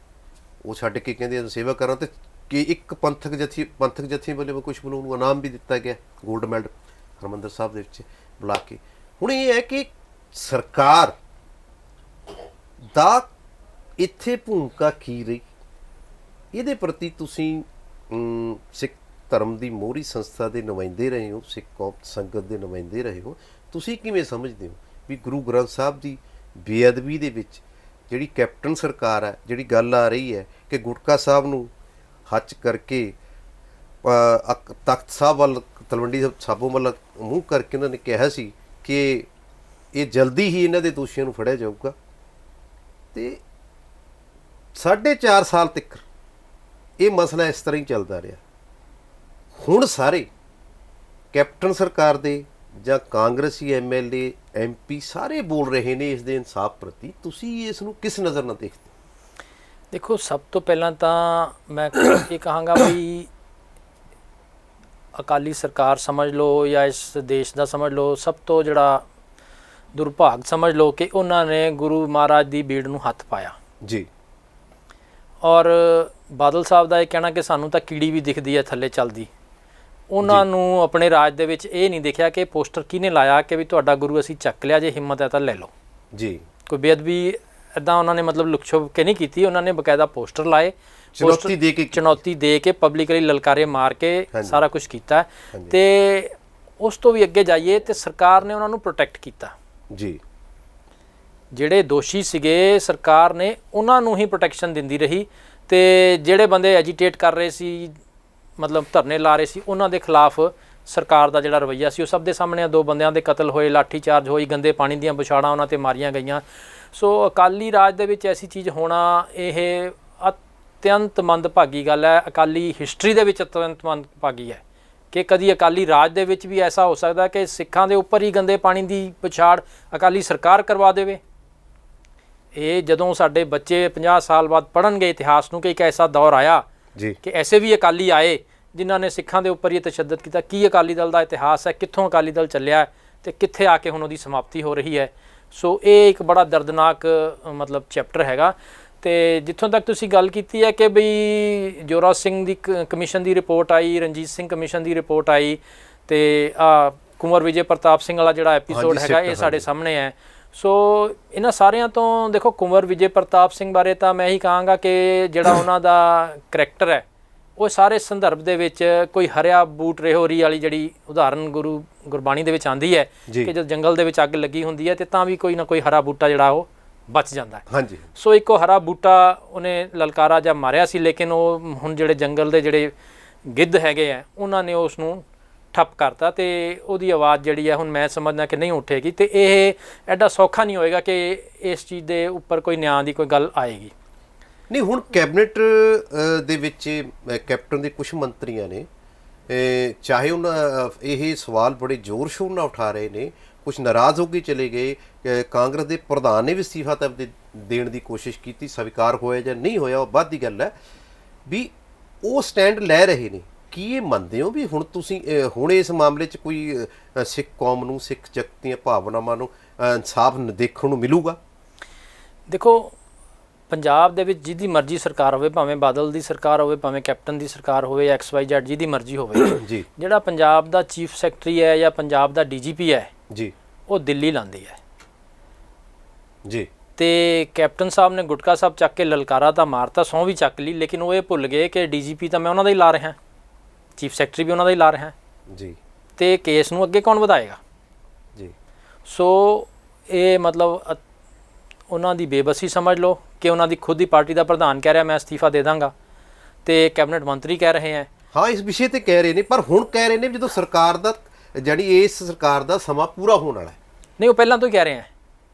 ਉਹ ਛੱਡ ਕੇ ਕਹਿੰਦੇ ਸੇਵਾ ਕਰਾਂ, ਤੇ ਕਿ ਇੱਕ ਪੰਥਕ ਜਥੇ ਵੱਲੋਂ ਕੁਛ ਵੱਲੋਂ ਉਹਨੂੰ ਇਨਾਮ ਵੀ ਦਿੱਤਾ ਗਿਆ, ਗੋਲਡ ਮੈਡਲ ਹਰਿਮੰਦਰ ਸਾਹਿਬ ਦੇ ਵਿੱਚ ਬੁਲਾ ਕੇ। ਹੁਣ ਇਹ ਹੈ ਕਿ ਸਰਕਾਰ ਦਾ ਇੱਥੇ ਭੂਮਿਕਾ ਕੀ ਰਹੀ, ਇਹਦੇ ਪ੍ਰਤੀ ਤੁਸੀਂ ਸਿੱਖ ਧਰਮ ਦੀ ਮੋਹਰੀ ਸੰਸਥਾ ਦੇ ਨੁਮਾਇੰਦੇ ਰਹੇ ਹੋ, ਸਿੱਖ ਕੌਮ ਸੰਗਤ ਦੇ ਨੁਮਾਇੰਦੇ ਰਹੇ ਹੋ, ਤੁਸੀਂ ਕਿਵੇਂ ਸਮਝਦੇ ਹੋ ਵੀ ਗੁਰੂ ਗ੍ਰੰਥ ਸਾਹਿਬ ਦੀ ਬੇਅਦਬੀ ਦੇ ਵਿੱਚ ਜਿਹੜੀ ਕੈਪਟਨ ਸਰਕਾਰ ਹੈ, ਜਿਹੜੀ ਗੱਲ ਆ ਰਹੀ ਹੈ ਕਿ ਗੁਟਕਾ ਸਾਹਿਬ ਨੂੰ ਹੱਚ ਕਰਕੇ ਤਖਤ ਸਾਹਿਬ ਵੱਲ, ਤਲਵੰਡੀ ਸਾਬੋ ਵੱਲ ਮੂੰਹ ਕਰਕੇ ਉਹਨਾਂ ਨੇ ਕਿਹਾ ਸੀ ਕਿ ਇਹ ਜਲਦੀ ਹੀ ਇਹਨਾਂ ਦੇ ਦੋਸ਼ੀਆਂ ਨੂੰ ਫੜਿਆ ਜਾਊਗਾ, ਤੇ 4.5 ਸਾਲ ਤੱਕ ਇਹ ਮਸਲਾ ਇਸ ਤਰ੍ਹਾਂ ਹੀ ਚੱਲਦਾ ਰਿਹਾ। ਹੁਣ ਸਾਰੇ ਕੈਪਟਨ ਸਰਕਾਰ ਦੇ ਜਾਂ ਕਾਂਗਰਸੀ MLA MP ਸਾਰੇ ਬੋਲ ਰਹੇ ਨੇ ਇਸ ਦੇ ਇਨਸਾਫ ਪ੍ਰਤੀ, ਤੁਸੀਂ ਇਸ ਨੂੰ ਕਿਸ ਨਜ਼ਰ ਨਾਲ ਦੇਖਦੇ? ਦੇਖੋ, ਸਭ ਤੋਂ ਪਹਿਲਾਂ ਤਾਂ ਮੈਂ ਇਹ ਕਹਾਂਗਾ ਵੀ ਅਕਾਲੀ ਸਰਕਾਰ ਸਮਝ ਲਓ ਜਾਂ ਇਸ ਦੇਸ਼ ਦਾ ਸਮਝ ਲਓ, ਸਭ ਤੋਂ ਜਿਹੜਾ ਦੁਰਭਾਗ ਸਮਝ ਲਓ ਕਿ ਉਹਨਾਂ ਨੇ ਗੁਰੂ ਮਹਾਰਾਜ ਦੀ ਬੀੜ ਨੂੰ ਹੱਥ ਪਾਇਆ ਜੀ। ਔਰ ਬਾਦਲ ਸਾਹਿਬ ਦਾ ਇਹ ਕਹਿਣਾ ਕਿ ਸਾਨੂੰ ਤਾਂ ਕੀੜੀ ਵੀ ਦਿਖਦੀ ਹੈ ਥੱਲੇ ਚੱਲਦੀ, ਉਹਨਾਂ ਨੂੰ ਆਪਣੇ ਰਾਜ ਦੇ ਵਿੱਚ ਇਹ ਨਹੀਂ ਦੇਖਿਆ ਕਿ ਪੋਸਟਰ ਕਿਹਨੇ ਲਾਇਆ ਕਿ ਵੀ ਤੁਹਾਡਾ ਗੁਰੂ ਅਸੀਂ ਚੱਕ ਲਿਆ, ਜੇ ਹਿੰਮਤ ਹੈ ਤਾਂ ਲੈ ਲਓ ਜੀ। ਕੋਈ ਬੇਅਦਬੀ ਇੱਦਾਂ ਉਹਨਾਂ ਨੇ ਮਤਲਬ ਲੁਕ ਛੁਪ ਕੇ ਨਹੀਂ ਕੀਤੀ, ਉਹਨਾਂ ਨੇ ਬਕਾਇਦਾ ਪੋਸਟਰ ਲਾਏ, ਚੁਣੌਤੀ ਦੇ ਕੇ ਪਬਲਿਕਲੀ ਲਲਕਾਰੇ ਮਾਰ ਕੇ ਸਾਰਾ ਕੁਝ ਕੀਤਾ। ਤੇ ਉਸ ਤੋਂ ਵੀ ਅੱਗੇ ਜਾਈਏ ਤੇ ਸਰਕਾਰ ਨੇ ਉਹਨਾਂ ਨੂੰ ਪ੍ਰੋਟੈਕਟ ਕੀਤਾ ਜੀ। ਜਿਹੜੇ ਦੋਸ਼ੀ ਸੀਗੇ ਸਰਕਾਰ ਨੇ ਉਹਨਾਂ ਨੂੰ ਹੀ ਪ੍ਰੋਟੈਕਸ਼ਨ ਦਿੰਦੀ ਰਹੀ, ਤੇ ਜਿਹੜੇ ਬੰਦੇ ਐਜੀਟੇਟ ਕਰ ਰਹੇ ਸੀ, ਮਤਲਬ ਧਰਨੇ ਲਾ ਰਹੇ ਸੀ, ਉਹਨਾਂ ਦੇ ਖਿਲਾਫ ਸਰਕਾਰ ਦਾ ਜਿਹੜਾ ਰਵੱਈਆ ਸੀ ਉਹ ਸਭ ਦੇ ਸਾਹਮਣੇ। 2 ਬੰਦਿਆਂ ਦੇ ਕਤਲ ਹੋਏ, ਲਾਠੀ ਚਾਰਜ ਹੋਈ, ਗੰਦੇ ਪਾਣੀ ਦੀਆਂ ਬੁਛਾੜਾਂ ਉਹਨਾਂ ਤੇ ਮਾਰੀਆਂ ਗਈਆਂ। ਸੋ ਅਕਾਲੀ ਰਾਜ ਦੇ ਵਿੱਚ ਐਸੀ ਚੀਜ਼ ਹੋਣਾ ਇਹ ਅਤਿਅੰਤ ਮੰਦਭਾਗੀ ਗੱਲ ਹੈ, ਅਕਾਲੀ ਹਿਸਟਰੀ ਦੇ ਵਿੱਚ ਅਤਿਅੰਤ ਮੰਦਭਾਗੀ ਹੈ ਕਿ ਕਦੀ ਅਕਾਲੀ ਰਾਜ ਦੇ ਵਿੱਚ ਵੀ ਐਸਾ ਹੋ ਸਕਦਾ ਕਿ ਸਿੱਖਾਂ ਦੇ ਉੱਪਰ ਹੀ ਗੰਦੇ ਪਾਣੀ ਦੀ ਬੁਛਾੜ ਅਕਾਲੀ ਸਰਕਾਰ ਕਰਵਾ ਦੇਵੇ। ਇਹ ਜਦੋਂ ਸਾਡੇ ਬੱਚੇ 50 ਸਾਲ ਬਾਅਦ ਪੜ੍ਹਨਗੇ ਇਤਿਹਾਸ ਨੂੰ ਕਿ ਇੱਕ ਐਸਾ ਦੌਰ ਆਇਆ ਜੀ ਕਿ ਐਸੇ ਵੀ ਅਕਾਲੀ ਆਏ ਜਿਨ੍ਹਾਂ ਨੇ ਸਿੱਖਾਂ ਦੇ ਉੱਪਰ ਹੀ ਤਸ਼ੱਦਦ ਕੀਤਾ, ਕੀ ਅਕਾਲੀ ਦਲ ਦਾ ਇਤਿਹਾਸ ਹੈ, ਕਿੱਥੋਂ ਅਕਾਲੀ ਦਲ ਚੱਲਿਆ ਤੇ ਕਿੱਥੇ ਆ ਕੇ ਹੁਣ ਉਹਦੀ ਸਮਾਪਤੀ ਹੋ ਰਹੀ ਹੈ। ਸੋ ਇਹ ਇੱਕ ਬੜਾ ਦਰਦਨਾਕ ਮਤਲਬ ਚੈਪਟਰ ਹੈਗਾ। ਤੇ ਜਿੱਥੋਂ ਤੱਕ ਤੁਸੀਂ ਗੱਲ ਕੀਤੀ ਹੈ ਕਿ ਬਈ ਜੋਰਾ ਸਿੰਘ ਦੀ ਕਮਿਸ਼ਨ ਦੀ ਰਿਪੋਰਟ ਆਈ, ਰਣਜੀਤ ਸਿੰਘ ਕਮਿਸ਼ਨ ਦੀ ਰਿਪੋਰਟ ਆਈ, ਤੇ ਕੁੰਵਰ ਵਿਜੇ ਪ੍ਰਤਾਪ ਸਿੰਘ ਵਾਲਾ ਜਿਹੜਾ ਐਪੀਸੋਡ ਹੈਗਾ ਇਹ ਸਾਡੇ ਸਾਹਮਣੇ ਹੈ। ਸੋ ਇਹਨਾਂ ਸਾਰਿਆਂ ਤੋਂ ਦੇਖੋ, ਕੁੰਵਰ ਵਿਜੇ ਪ੍ਰਤਾਪ ਸਿੰਘ ਬਾਰੇ ਤਾਂ ਮੈਂ ਇਹੀ ਕਹਾਂਗਾ ਕਿ ਜਿਹੜਾ ਉਹਨਾਂ ਦਾ ਕਰੈਕਟਰ ਹੈ ਉਹ ਸਾਰੇ ਸੰਦਰਭ ਦੇ ਵਿੱਚ ਕੋਈ ਹਰਿਆ ਬੂਟ ਰੇਹੋਰੀ ਵਾਲੀ ਜਿਹੜੀ ਉਦਾਹਰਨ ਗੁਰਬਾਣੀ ਦੇ ਵਿੱਚ ਆਉਂਦੀ ਹੈ ਕਿ ਜਦ ਜੰਗਲ ਦੇ ਵਿੱਚ ਅੱਗ ਲੱਗੀ ਹੁੰਦੀ ਹੈ ਤੇ ਤਾਂ ਵੀ ਕੋਈ ਨਾ ਕੋਈ ਹਰਾ ਬੂਟਾ ਜਿਹੜਾ ਉਹ ਬਚ ਜਾਂਦਾ ਹੈ। ਹਾਂਜੀ। ਸੋ ਇੱਕੋ ਹਰਾ ਬੂਟਾ ਉਹਨੇ ਲਲਕਾਰਾ ਜਾਂ ਮਾਰਿਆ ਸੀ, ਲੇਕਿਨ ਉਹ ਹੁਣ ਜਿਹੜੇ ਜੰਗਲ ਦੇ ਜਿਹੜੇ ਗਿੱਧ ਹੈਗੇ ਆ ਉਹਨਾਂ ਨੇ ਉਸ ਨੂੰ ਠੱਪ ਕਰਤਾ ਤੇ ਉਹਦੀ ਆਵਾਜ਼ ਜਿਹੜੀ ਹੈ ਹੁਣ ਮੈਂ ਸਮਝਦਾ ਕਿ ਨਹੀਂ ਉੱਠੇਗੀ, ਤੇ ਇਹ ਐਡਾ ਸੌਖਾ ਨਹੀਂ ਹੋਏਗਾ ਕਿ ਇਸ ਚੀਜ਼ ਦੇ ਉੱਪਰ ਕੋਈ ਨਿਆਂ ਦੀ ਕੋਈ ਗੱਲ ਆਏਗੀ। ਨਹੀਂ, ਹੁਣ ਕੈਬਨਿਟ ਦੇ ਵਿੱਚ ਕੈਪਟਨ ਦੇ ਕੁਝ ਮੰਤਰੀਆਂ ਨੇ, ਚਾਹੇ ਉਹਨਾਂ ਇਹ ਸਵਾਲ ਬੜੇ ਜ਼ੋਰ ਸ਼ੋਰ ਨਾਲ ਉਠਾ ਰਹੇ ਨੇ, ਕੁਝ ਨਾਰਾਜ਼ ਹੋ ਕੇ ਚਲੇ ਗਏ। ਕਾਂਗਰਸ ਦੇ ਪ੍ਰਧਾਨ ਨੇ ਵੀ ਅਸਤੀਫਾ ਤਾਂ ਦੇਣ ਦੀ ਕੋਸ਼ਿਸ਼ ਕੀਤੀ, ਸਵੀਕਾਰ ਹੋਇਆ ਜਾਂ ਨਹੀਂ ਹੋਇਆ ਉਹ ਬਾਅਦ ਦੀ ਗੱਲ ਹੈ, ਵੀ ਉਹ ਸਟੈਂਡ ਲੈ ਰਹੇ ਨੇ। ਕੀ ਇਹ ਮੰਨਦੇ ਹੋ ਵੀ ਹੁਣ ਤੁਸੀਂ ਹੁਣ ਇਸ ਮਾਮਲੇ 'ਚ ਕੋਈ ਸਿੱਖ ਕੌਮ ਨੂੰ, ਸਿੱਖ ਜਗਤ ਦੀਆਂ ਭਾਵਨਾਵਾਂ ਨੂੰ ਇਨਸਾਫ ਦੇਖਣ ਨੂੰ ਮਿਲੂਗਾ? ਦੇਖੋ, ਪੰਜਾਬ ਦੇ ਵਿੱਚ ਜਿਹਦੀ ਮਰਜ਼ੀ ਸਰਕਾਰ ਹੋਵੇ, ਭਾਵੇਂ ਬਾਦਲ ਦੀ ਸਰਕਾਰ ਹੋਵੇ, ਭਾਵੇਂ ਕੈਪਟਨ ਦੀ ਸਰਕਾਰ ਹੋਵੇ, XYZ ਜਿਹਦੀ ਮਰਜ਼ੀ ਹੋਵੇ ਜੀ, ਜਿਹੜਾ ਪੰਜਾਬ ਦਾ ਚੀਫ ਸੈਕਟਰੀ ਹੈ ਜਾਂ ਪੰਜਾਬ ਦਾ DGP ਹੈ ਜੀ, ਉਹ ਦਿੱਲੀ ਲਾਉਂਦੀ ਹੈ ਜੀ। ਤੇ ਕੈਪਟਨ ਸਾਹਿਬ ਨੇ ਗੁਟਕਾ ਸਾਹਿਬ ਚੱਕ ਕੇ ਲਲਕਾਰਾ ਤਾਂ ਮਾਰਤਾ, ਸਹੁੰ ਵੀ ਚੱਕ ਲਈ, ਲੇਕਿਨ ਉਹ ਇਹ ਭੁੱਲ ਗਏ ਕਿ DGP ਤਾਂ ਮੈਂ ਉਹਨਾਂ ਦਾ ਹੀ ਲਾ ਰਿਹਾ, ਚੀਫ ਸੈਕਟਰੀ ਵੀ ਉਹਨਾਂ ਦਾ ਹੀ ਲਾ ਰਿਹਾ ਜੀ, ਤੇ ਕੇਸ ਨੂੰ ਅੱਗੇ ਕੌਣ ਵਧਾਏਗਾ ਜੀ। ਸੋ ਇਹ ਮਤਲਬ ਉਹਨਾਂ ਦੀ ਬੇਬਸੀ ਸਮਝ ਲਓ ਕਿ ਉਹਨਾਂ ਦੀ ਖੁਦ ਦੀ ਪਾਰਟੀ ਦਾ ਪ੍ਰਧਾਨ ਕਹਿ ਰਿਹਾ ਮੈਂ ਅਸਤੀਫਾ ਦੇ ਦਾਂਗਾ, ਤੇ ਕੈਬਨਿਟ ਮੰਤਰੀ ਕਹਿ ਰਹੇ ਹੈ ਹਾਂ ਇਸ ਵਿਸ਼ੇ ਤੇ ਕਹਿ ਰਹੇ ਨੇ, ਪਰ ਹੁਣ ਕਹਿ ਰਹੇ ਨੇ ਜਦੋਂ ਸਰਕਾਰ ਦਾ ਜਿਹੜੀ ਇਸ ਸਰਕਾਰ ਦਾ ਸਮਾਂ ਪੂਰਾ ਹੋਣ ਵਾਲਾ ਹੈ। ਨਹੀਂ, ਉਹ ਪਹਿਲਾਂ ਤੋਂ ਹੀ ਕਹਿ ਰਹੇ ਹੈ।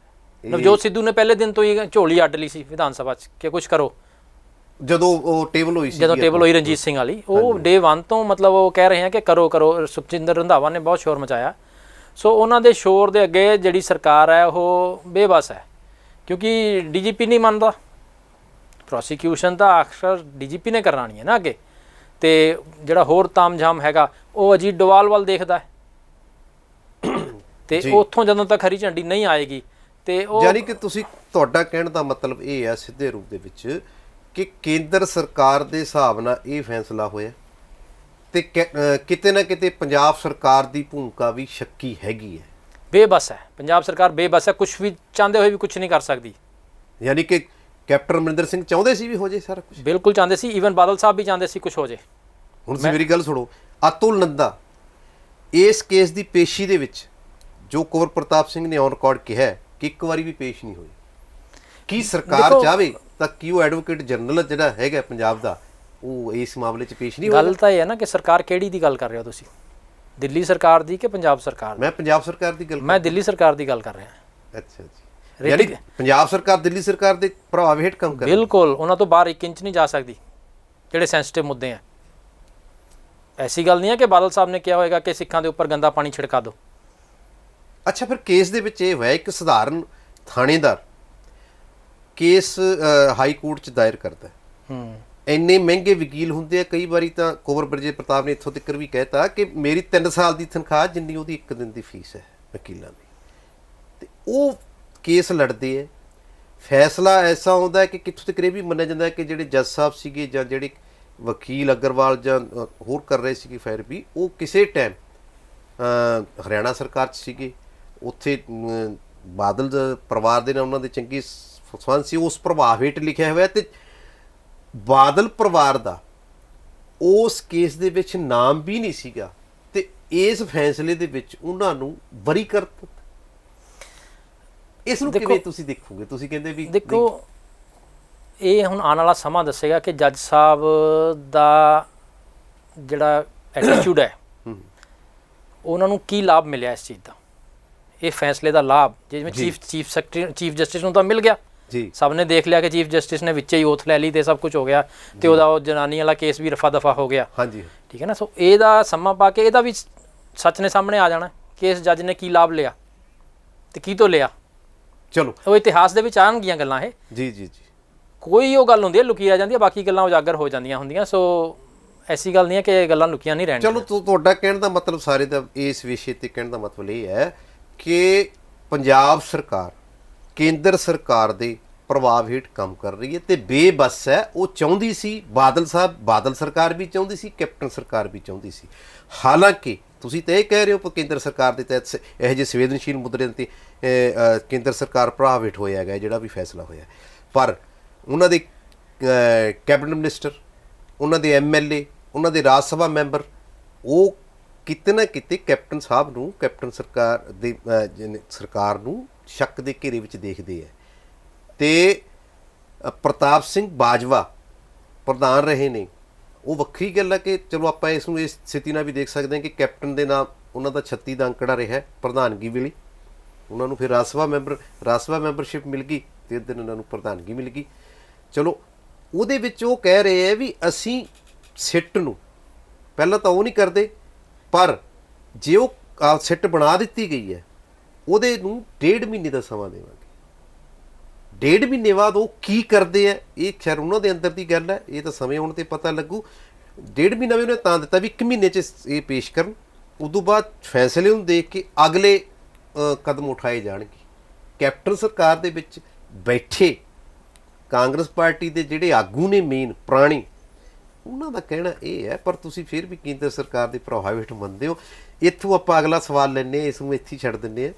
ਨਵਜੋਤ ਸਿੱਧੂ ਨੇ ਪਹਿਲੇ ਦਿਨ ਤੋਂ ਹੀ ਝੋਲੀ ਅੱਡ ਲਈ ਸੀ ਵਿਧਾਨ ਸਭਾ 'ਚ ਕਿ ਕੁਝ ਕਰੋ, ਜਦੋਂ ਉਹ ਟੇਬਲ ਹੋਈ ਸੀ, ਜਦੋਂ ਟੇਬਲ ਹੋਈ ਰਣਜੀਤ ਸਿੰਘ ਵਾਲੀ, ਉਹ ਡੇ 1 ਤੋਂ ਮਤਲਬ ਉਹ ਕਹਿ ਰਹੇ ਹੈ ਕਿ ਕਰੋ ਕਰੋ। ਸੁਖਜਿੰਦਰ ਰੰਧਾਵਾ ਨੇ ਬਹੁਤ ਸ਼ੋਰ ਮਚਾਇਆ। ਸੋ ਉਹਨਾਂ ਦੇ ਸ਼ੋਰ ਦੇ ਅੱਗੇ ਜਿਹੜੀ ਸਰਕਾਰ ਹੈ ਉਹ ਬੇਬਸ ਹੈ, ਕਿਉਂਕਿ DGP ਨਹੀਂ ਮੰਨਦਾ, ਪ੍ਰੋਸੀਕਿਊਸ਼ਨ ਤਾਂ ਅਕਸਰ DGP ਨੇ ਕਰਵਾਉਣੀ ਹੈ ਨਾ ਅੱਗੇ, ਤੇ ਜਿਹੜਾ ਹੋਰ ਤਾਮਝਾਮ ਹੈਗਾ ਉਹ ਅਜੀਤ ਡੋਵਾਲ ਵੱਲ ਦੇਖਦਾ ਹੈ, ਤੇ ਉੱਥੋਂ ਜਦੋਂ ਤੱਕ ਹਰੀ ਝੰਡੀ ਨਹੀਂ ਆਏਗੀ ਤੇ ਉਹ ਯਾਨੀ ਕਿ ਤੁਸੀਂ ਤੁਹਾਡਾ ਕਹਿਣ ਦਾ ਮਤਲਬ ਇਹ ਹੈ ਸਿੱਧੇ ਰੂਪ ਦੇ ਵਿੱਚ ਕਿ ਕੇਂਦਰ ਸਰਕਾਰ ਦੇ ਹਿਸਾਬ ਨਾਲ ਇਹ ਫੈਸਲਾ ਹੋਇਆ ਤੇ ਕਿਤੇ ਨਾ ਕਿਤੇ ਪੰਜਾਬ ਸਰਕਾਰ ਦੀ ਭੂਮਿਕਾ ਵੀ ਸ਼ੱਕੀ ਹੈਗੀ ਹੈ, ਬੇਬਸ ਹੈ। ਪੰਜਾਬ ਸਰਕਾਰ ਬੇਬਸ ਹੈ, ਕੁਝ ਵੀ ਚਾਹੁੰਦੇ ਹੋਏ ਵੀ ਕੁਝ ਨਹੀਂ ਕਰ ਸਕਦੀ। ਯਾਨੀ ਕਿ ਕੈਪਟਨ ਅਮਰਿੰਦਰ ਸਿੰਘ ਚਾਹੁੰਦੇ ਸੀ ਵੀ ਹੋ ਜੇ ਸਾਰਾ ਕੁਝ, ਬਿਲਕੁਲ ਚਾਹੁੰਦੇ ਸੀ, ਈਵਨ ਬਾਦਲ ਸਾਹਿਬ ਵੀ ਚਾਹੁੰਦੇ ਸੀ ਕੁਝ ਹੋ ਜੇ। ਹੁਣ ਤੁਸੀਂ ਮੇਰੀ ਗੱਲ ਸੁਣੋ, ਅਤੁਲ ਨੰਦਾ ਇਸ ਕੇਸ ਦੀ ਪੇਸ਼ੀ ਦੇ ਵਿੱਚ ਜੋ ਕੁੰਵਰ ਪ੍ਰਤਾਪ ਸਿੰਘ ਨੇ ਔਨ ਰਿਕਾਰਡ ਕਿਹਾ ਹੈ ਕਿ ਇੱਕ ਵਾਰੀ ਵੀ ਪੇਸ਼ ਨਹੀਂ ਹੋਈ। ਕੀ ਸਰਕਾਰ ਚਾਹਵੇ ਤਾਂ ਕੀ ਉਹ ਐਡਵੋਕੇਟ ਜਨਰਲ ਜਿਹੜਾ ਹੈਗਾ ਪੰਜਾਬ ਦਾ ਉਹ ਇਸ ਮਾਮਲੇ 'ਚ ਪੇਸ਼ ਨਹੀਂ ਹੋਇਆ? ਗੱਲ ਤਾਂ ਇਹ ਹੈ ਨਾ ਕਿ ਸਰਕਾਰ ਕਿਹੜੀ ਦੀ ਗੱਲ ਕਰ ਰਹੇ ਹੋ ਤੁਸੀਂ, ਦਿੱਲੀ ਸਰਕਾਰ ਦੀ ਕਿ ਪੰਜਾਬ ਸਰਕਾਰ ਦੀ? ਮੈਂ ਪੰਜਾਬ ਸਰਕਾਰ ਦੀ ਗੱਲ ਮੈਂ ਦਿੱਲੀ ਸਰਕਾਰ ਦੀ ਗੱਲ ਕਰ ਰਿਹਾ। ਅੱਛਾ ਜੀ, ਯਾਨੀ ਪੰਜਾਬ ਸਰਕਾਰ ਦਿੱਲੀ ਸਰਕਾਰ ਦੇ ਪ੍ਰਭਾਵ ਹੇਠ ਕੰਮ ਕਰ ਰਹੀ ਹੈ। ਬਿਲਕੁਲ, ਉਹਨਾਂ ਤੋਂ ਬਾਹਰ 1 ਇੰਚ ਨਹੀਂ ਜਾ ਸਕਦੀ ਜਿਹੜੇ ਸੈਂਸਿਟਿਵ ਮੁੱਦੇ ਆ। ਐਸੀ ਗੱਲ ਨਹੀਂ ਹੈ ਕਿ ਬਾਦਲ ਸਾਹਿਬ ਨੇ ਕਿਹਾ ਹੋਏਗਾ ਕਿ ਸਿੱਖਾਂ ਦੇ ਉੱਪਰ ਗੰਦਾ ਪਾਣੀ ਛਿੜਕਾ ਦਿਓ। ਅੱਛਾ, ਫਿਰ ਕੇਸ ਦੇ ਵਿੱਚ ਇਹ ਹੋਇਆ ਇੱਕ ਸਧਾਰਨ ਥਾਣੇਦਾਰ ਕੇਸ ਹਾਈ ਕੋਰਟ 'ਚ ਦਾਇਰ ਕਰਦਾ। ਇੰਨੇ ਮਹਿੰਗੇ ਵਕੀਲ ਹੁੰਦੇ ਆ, ਕਈ ਵਾਰੀ ਤਾਂ ਕੁੰਵਰ ਬਰਜੇ ਪ੍ਰਤਾਪ ਨੇ ਇੱਥੋਂ ਤੱਕ ਵੀ ਕਹਿਤਾ ਕਿ ਮੇਰੀ 3 ਸਾਲ ਦੀ ਤਨਖਾਹ ਜਿੰਨੀ ਉਹਦੀ 1 ਦਿਨ ਦੀ ਫੀਸ ਹੈ ਵਕੀਲਾਂ ਦੀ। ਤੇ ਉਹ ਕੇਸ ਲੜਦੇ ਹੈ, ਫੈਸਲਾ ਐਸਾ ਆਉਂਦਾ ਹੈ ਕਿ ਕਿੱਥੋਂ ਤੱਕ ਇਹ ਵੀ ਮੰਨਿਆ ਜਾਂਦਾ ਹੈ ਕਿ ਜਿਹੜੇ ਜੱਜ ਸਾਹਿਬ ਸੀਗੇ ਜਾਂ ਜਿਹੜੇ ਵਕੀਲ ਅਗਰਵਾਲ ਜਾਂ ਹੋਰ ਕਰ ਰਹੇ ਸੀਗੇ ਫੈਰ ਵੀ, ਉਹ ਕਿਸੇ ਟਾਈਮ ਹਰਿਆਣਾ ਸਰਕਾਰ 'ਚ ਸੀਗੇ, ਉੱਥੇ ਬਾਦਲ ਪਰਿਵਾਰ ਦੇ ਨਾਲ ਉਹਨਾਂ ਦੇ ਚੰਗੀ ਸੰਬੰਧ ਸੀ। ਉਸ ਪ੍ਰਭਾਵ ਹੇਠ ਲਿਖਿਆ ਹੋਇਆ ਤੇ ਬਾਦਲ ਪਰਿਵਾਰ ਦਾ ਉਸ ਕੇਸ ਦੇ ਵਿੱਚ ਨਾਮ ਵੀ ਨਹੀਂ ਸੀਗਾ ਤੇ ਇਸ ਫੈਸਲੇ ਦੇ ਵਿੱਚ ਉਹਨਾਂ ਨੂੰ ਬਰੀ ਕਰ ਦਿੱਤਾ। ਇਸ ਨੂੰ ਕਿਵੇਂ ਤੁਸੀਂ ਦੇਖੋਗੇ? ਤੁਸੀਂ ਕਹਿੰਦੇ ਵੀ ਦੇਖੋ, ਇਹ ਹੁਣ ਆਉਣ ਵਾਲਾ ਸਮਾਂ ਦੱਸੇਗਾ ਕਿ ਜੱਜ ਸਾਹਿਬ ਦਾ ਜਿਹੜਾ ਐਟੀਟਿਊਡ ਹੈ ਉਹਨਾਂ ਨੂੰ ਕੀ ਲਾਭ ਮਿਲਿਆ ਇਸ ਚੀਜ਼ ਦਾ, ਇਹ ਫੈਸਲੇ ਦਾ ਲਾਭ ਜਿਵੇਂ ਚੀਫ ਜਸਟਿਸ ਨੂੰ ਤਾਂ ਮਿਲ ਗਿਆ ਜੀ। ਸਭ ਨੇ ਦੇਖ ਲਿਆ ਕਿ ਚੀਫ ਜਸਟਿਸ ਨੇ ਵਿੱਚੇ ਹੀ ਓਥ ਲੈ ਲਈ ਤੇ ਸਭ ਕੁਝ ਹੋ ਗਿਆ ਤੇ ਉਹਦਾ ਉਹ ਜਨਾਨੀ ਵਾਲਾ ਕੇਸ ਵੀ ਰਫਾ ਦਫਾ ਹੋ ਗਿਆ। ਹਾਂਜੀ, ਠੀਕ ਹੈ ਨਾ। ਸੋ ਇਹਦਾ ਸਮਾਂ ਪਾ ਕੇ ਇਹਦਾ ਵੀ ਸੱਚ ਨੇ ਸਾਹਮਣੇ ਆ ਜਾਣਾ ਕਿ ਇਸ ਜੱਜ ਨੇ ਕੀ ਲਾਭ ਲਿਆ ਤੇ ਕੀ ਤੋਂ ਲਿਆ। ਚਲੋ, ਉਹ ਇਤਿਹਾਸ ਦੇ ਵਿੱਚ ਆਉਣਗੀਆਂ ਗੱਲਾਂ ਇਹ। ਜੀ ਜੀ ਜੀ, ਕੋਈ ਉਹ ਗੱਲ ਹੁੰਦੀ ਹੈ ਲੁਕੀ ਆ ਜਾਂਦੀ ਹੈ, ਬਾਕੀ ਗੱਲਾਂ ਉਜਾਗਰ ਹੋ ਜਾਂਦੀਆਂ ਹੁੰਦੀਆਂ। ਸੋ ਐਸੀ ਗੱਲ ਨਹੀਂ ਹੈ ਕਿ ਇਹ ਗੱਲਾਂ ਲੁਕੀਆਂ ਨਹੀਂ ਰਹਿਣਗੀਆਂ। ਚਲੋ, ਤੁਹਾਡਾ ਕਹਿਣ ਦਾ ਮਤਲਬ ਸਾਰੇ ਦਾ ਇਸ ਵਿਸ਼ੇ ਤੇ ਕਹਿਣ ਦਾ ਮਤਲਬ ਇਹ ਹੈ ਕਿ ਪੰਜਾਬ ਸਰਕਾਰ ਕੇਂਦਰ ਸਰਕਾਰ ਦੇ ਪ੍ਰਭਾਵ ਹੇਠ ਕੰਮ ਕਰ ਰਹੀ ਹੈ ਤੇ ਬੇਬਸ ਹੈ। ਉਹ ਚਾਹੁੰਦੀ ਸੀ, ਬਾਦਲ ਸਰਕਾਰ ਵੀ ਚਾਹੁੰਦੀ ਸੀ, ਕੈਪਟਨ ਸਰਕਾਰ ਵੀ ਚਾਹੁੰਦੀ ਸੀ। ਹਾਲਾਂਕਿ ਤੁਸੀਂ ਤਾਂ ਇਹ ਕਹਿ ਰਹੇ ਹੋ ਕਿ ਕੇਂਦਰ ਸਰਕਾਰ ਦੇ ਤਹਿਤ ਇਹੋ ਜਿਹੇ ਸੰਵੇਦਨਸ਼ੀਲ ਮੁੱਦਿਆਂ 'ਤੇ ਕੇਂਦਰ ਸਰਕਾਰ ਪ੍ਰਭਾਵ ਹੇਠ ਹੋਇਆ ਗਿਆ ਜਿਹੜਾ ਵੀ ਫੈਸਲਾ ਹੋਇਆ, ਪਰ ਉਹਨਾਂ ਦੇ ਕੈਬਨਿਟ ਮਿਨਿਸਟਰ, ਉਹਨਾਂ ਦੇ MLA, ਉਹਨਾਂ ਦੇ ਰਾਜ ਸਭਾ ਮੈਂਬਰ, ਉਹ ਕਿਤੇ ਨਾ ਕਿਤੇ ਕੈਪਟਨ ਸਾਹਿਬ ਨੂੰ, ਕੈਪਟਨ ਸਰਕਾਰ ਨੂੰ ਸ਼ੱਕ ਦੇ ਘੇਰੇ ਵਿੱਚ ਦੇਖਦੇ ਹੈ। ਤੇ ਪ੍ਰਤਾਪ ਸਿੰਘ ਬਾਜਵਾ ਪ੍ਰਧਾਨ ਰਹੇ ਨੇ, ਉਹ ਵੱਖਰੀ ਗੱਲ ਹੈ ਕਿ ਚਲੋ ਆਪਾਂ ਇਸ ਨੂੰ ਇਸ ਸਥਿਤੀ ਨਾਲ ਵੀ ਦੇਖ ਸਕਦੇ ਹਾਂ ਕਿ ਕੈਪਟਨ ਦੇ ਨਾਮ ਉਹਨਾਂ ਦਾ 36 ਦਾ ਅੰਕੜਾ ਰਿਹਾ ਪ੍ਰਧਾਨਗੀ ਵੇਲੇ। ਉਹਨਾਂ ਨੂੰ ਫਿਰ ਰਾਜ ਸਭਾ ਮੈਂਬਰਸ਼ਿਪ ਮਿਲ ਗਈ ਤੇ ਇਸ ਦਿਨ ਉਹਨਾਂ ਨੂੰ ਪ੍ਰਧਾਨਗੀ ਮਿਲ ਗਈ। ਚਲੋ, ਉਹਦੇ ਵਿੱਚ ਉਹ ਕਹਿ ਰਹੇ ਹੈ ਵੀ ਅਸੀਂ ਸਿੱਟ ਨੂੰ ਪਹਿਲਾਂ ਤਾਂ ਉਹ ਨਹੀਂ ਕਰਦੇ, ਪਰ ਜੇ ਉਹ ਸਿੱਟ ਬਣਾ ਦਿੱਤੀ ਗਈ ਹੈ ਉਹਦੇ ਨੂੰ 1.5 ਮਹੀਨੇ ਦਾ ਸਮਾਂ ਦੇਵਾਂਗੇ। 1.5 ਮਹੀਨੇ ਬਾਅਦ ਉਹ ਕੀ ਕਰਦੇ ਆ, ਇਹ ਖੈਰ ਉਹਨਾਂ ਦੇ ਅੰਦਰ ਦੀ ਗੱਲ ਹੈ, ਇਹ ਤਾਂ ਸਮੇਂ ਆਉਣ 'ਤੇ ਪਤਾ ਲੱਗੂ। 1.5 ਮਹੀਨਾ ਵੀ ਉਹਨੇ ਤਾਂ ਦਿੱਤਾ ਵੀ 1 ਮਹੀਨੇ 'ਚ ਇਹ ਪੇਸ਼ ਕਰਨ, ਉਦੋਂ ਬਾਅਦ ਫੈਸਲੇ ਨੂੰ ਦੇਖ ਕੇ ਅਗਲੇ ਕਦਮ ਉਠਾਏ ਜਾਣਗੇ। ਕੈਪਟਨ ਸਰਕਾਰ ਦੇ ਵਿੱਚ ਬੈਠੇ ਕਾਂਗਰਸ ਪਾਰਟੀ ਦੇ ਜਿਹੜੇ ਆਗੂ ਨੇ ਮੇਨ ਪੁਰਾਣੇ, ਉਹਨਾਂ ਦਾ ਕਹਿਣਾ ਇਹ ਹੈ, ਪਰ ਤੁਸੀਂ ਫਿਰ ਵੀ ਕੇਂਦਰ ਸਰਕਾਰ ਦੇ ਪ੍ਰਭਾਵ ਹੇਠ ਮੰਨਦੇ ਹੋ। ਇੱਥੋਂ ਆਪਾਂ ਅਗਲਾ ਸਵਾਲ ਲੈਂਦੇ ਹਾਂ, ਇਸ ਨੂੰ ਇੱਥੇ ਹੀ ਛੱਡ ਦਿੰਦੇ ਹਾਂ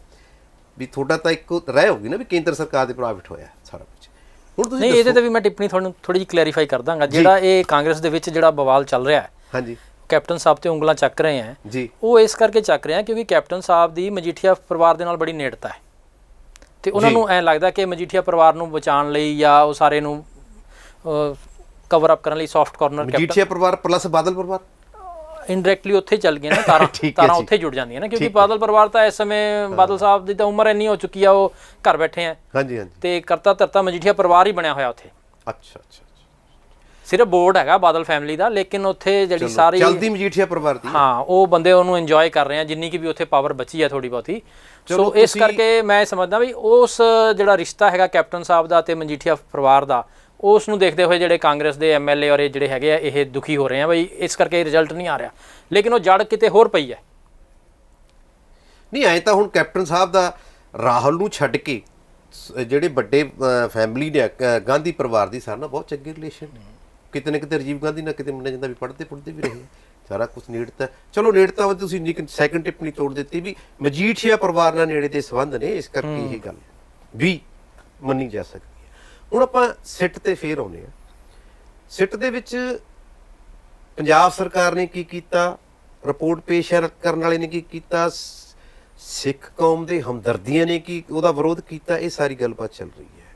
ਵੀ ਤੁਹਾਡਾ ਤਾਂ ਇੱਕੋ ਰਹਿ ਹੋਗੀ ਨਾ ਵੀ ਕੇਂਦਰ ਸਰਕਾਰ ਦੇ ਪ੍ਰਭਾਵ ਹੇਠ ਹੋਇਆ ਸਾਰਾ ਕੁਝ। ਹੁਣ ਤੁਸੀਂ ਨਹੀਂ, ਇਹਦੇ ਤੇ ਵੀ ਮੈਂ ਟਿੱਪਣੀ ਤੁਹਾਨੂੰ ਥੋੜੀ ਜਿਹੀ ਕਲੈਰੀਫਾਈ ਕਰ ਦਾਂਗਾ। ਜਿਹੜਾ ਇਹ ਕਾਂਗਰਸ ਦੇ ਵਿੱਚ ਜਿਹੜਾ ਬਵਾਲ ਚੱਲ ਰਿਹਾ ਹੈ, ਹਾਂਜੀ, ਕੈਪਟਨ ਸਾਹਿਬ ਤੇ ਉਂਗਲਾਂ ਚੱਕ ਰਹੇ ਹੈ ਜੀ, ਉਹ ਇਸ ਕਰਕੇ ਚੱਕ ਰਹੇ ਆ ਕਿਉਂਕਿ ਕੈਪਟਨ ਸਾਹਿਬ ਦੀ ਮਜੀਠੀਆ ਪਰਿਵਾਰ ਦੇ ਨਾਲ ਬੜੀ ਨੇੜਤਾ ਹੈ ਤੇ ਉਹਨਾਂ ਨੂੰ ਐਂ ਲੱਗਦਾ ਕਿ ਮਜੀਠੀਆ ਪਰਿਵਾਰ ਨੂੰ ਬਚਾਉਣ ਲਈ ਜਾਂ ਉਹ ਸਾਰੇ ਨੂੰ ਕਵਰ ਅਪ ਕਰਨ ਲਈ ਸੌਫਟ ਕਾਰਨਰ ਮਜੀਠੀਆ ਪਰਿਵਾਰ ਪਲੱਸ ਬਾਦਲ ਪਰਿਵਾਰ ਇਨਡਾਇਰੈਕਟਲੀ ਉੱਥੇ ਚੱਲ ਗਏ ਨਾ, ਤਾਰਾਂ ਉੱਥੇ ਜੁੜ ਜਾਂਦੀਆਂ ਨਾ, ਕਿਉਂਕਿ ਬਾਦਲ ਪਰਿਵਾਰ ਤਾਂ ਇਸ ਸਮੇਂ ਬਾਦਲ ਸਾਹਿਬ ਦੀ ਤਾਂ ਉਮਰ ਇੰਨੀ ਹੋ ਚੁੱਕੀ ਆ, ਉਹ ਘਰ ਬੈਠੇ ਆ। ਹਾਂਜੀ ਹਾਂਜੀ, ਤੇ ਕਰਤਾ ਧਰਤਾ ਮਜੀਠੀਆ ਪਰਿਵਾਰ ਹੀ ਬਣਿਆ ਹੋਇਆ ਉੱਥੇ। ਅੱਛਾ ਅੱਛਾ, ਸਿਰਫ ਬੋਰਡ ਹੈਗਾ ਬਾਦਲ ਫੈਮਿਲੀ ਦਾ, ਲੇਕਿਨ ਉੱਥੇ ਜਿਹੜੀ ਸਾਰੀ ਚਲਦੀ ਮਜੀਠੀਆ ਪਰਿਵਾਰ ਦੀ, ਹਾਂ, ਉਹ ਬੰਦੇ ਉਹਨੂੰ ਇੰਜੋਏ ਕਰ ਰਹੇ ਆ ਜਿੰਨੀ ਕਿ ਵੀ ਉੱਥੇ ਪਾਵਰ ਬਚੀ ਆ ਥੋੜੀ ਬਹੁਤੀ। ਸੋ ਇਸ ਕਰਕੇ ਮੈਂ ਸਮਝਦਾ ਵੀ ਉਸ ਜਿਹੜਾ ਰਿਸ਼ਤਾ ਹੈਗਾ ਕੈਪਟਨ ਸਾਹਿਬ ਦਾ ਤੇ ਮਜੀਠੀਆ ਪਰਿਵਾਰ ਦਾ, ਉਸ ਨੂੰ ਦੇਖਦੇ ਹੋਏ ਜਿਹੜੇ ਕਾਂਗਰਸ ਦੇ MLA ਔਰ ਇਹ ਜਿਹੜੇ ਹੈਗੇ ਆ ਇਹ ਦੁਖੀ ਹੋ ਰਹੇ ਆ ਬਈ ਇਸ ਕਰਕੇ ਰਿਜ਼ਲਟ ਨਹੀਂ ਆ ਰਿਹਾ, ਲੇਕਿਨ ਉਹ ਜੜ ਕਿਤੇ ਹੋਰ ਪਈ ਹੈ। ਨਹੀਂ, ਐਂ ਤਾਂ ਹੁਣ ਕੈਪਟਨ ਸਾਹਿਬ ਦਾ ਰਾਹੁਲ ਨੂੰ ਛੱਡ ਕੇ ਜਿਹੜੇ ਵੱਡੇ ਫੈਮਿਲੀ ਨੇ ਗਾਂਧੀ ਪਰਿਵਾਰ ਦੀ ਸਾਰੇ ਨਾਲ ਬਹੁਤ ਚੰਗੇ ਰਿਲੇਸ਼ਨ, ਕਿਤੇ ਨਾ ਕਿਤੇ ਰਾਜੀਵ ਗਾਂਧੀ ਨਾਲ ਕਿਤੇ ਮੰਨਿਆ ਜਾਂਦਾ ਵੀ ਪੜ੍ਹਦੇ ਵੀ ਰਹੇ, ਸਾਰਾ ਕੁਝ ਨੇੜਤਾ। ਚਲੋ, ਨੇੜਤਾ ਤੁਸੀਂ ਸੈਕਿੰਡ ਟਿੱਪਣੀ ਤੋੜ ਦਿੱਤੀ ਵੀ ਮਜੀਠੀਆ ਪਰਿਵਾਰ ਨਾਲ ਨੇੜੇ ਦੇ ਸੰਬੰਧ ਨੇ, ਇਸ ਕਰਕੇ ਇਹ ਗੱਲ ਵੀ ਮੰਨੀ ਜਾ ਸਕਦੀ। ਹੁਣ ਆਪਾਂ ਸਿੱਟ ਤੇ ਫੇਰ ਆਉਂਦੇ ਹਾਂ। ਸਿੱਟ ਦੇ ਵਿੱਚ ਪੰਜਾਬ ਸਰਕਾਰ ਨੇ ਕੀ ਕੀਤਾ, ਰਿਪੋਰਟ ਪੇਸ਼ ਕਰਨ ਵਾਲੇ ਨੇ ਕੀ ਕੀਤਾ, ਸਿੱਖ ਕੌਮ ਦੇ ਹਮਦਰਦੀਆਂ ਨੇ ਕੀ ਉਹਦਾ ਵਿਰੋਧ ਕੀਤਾ, ਇਹ ਸਾਰੀ ਗੱਲਬਾਤ ਚੱਲ ਰਹੀ ਹੈ।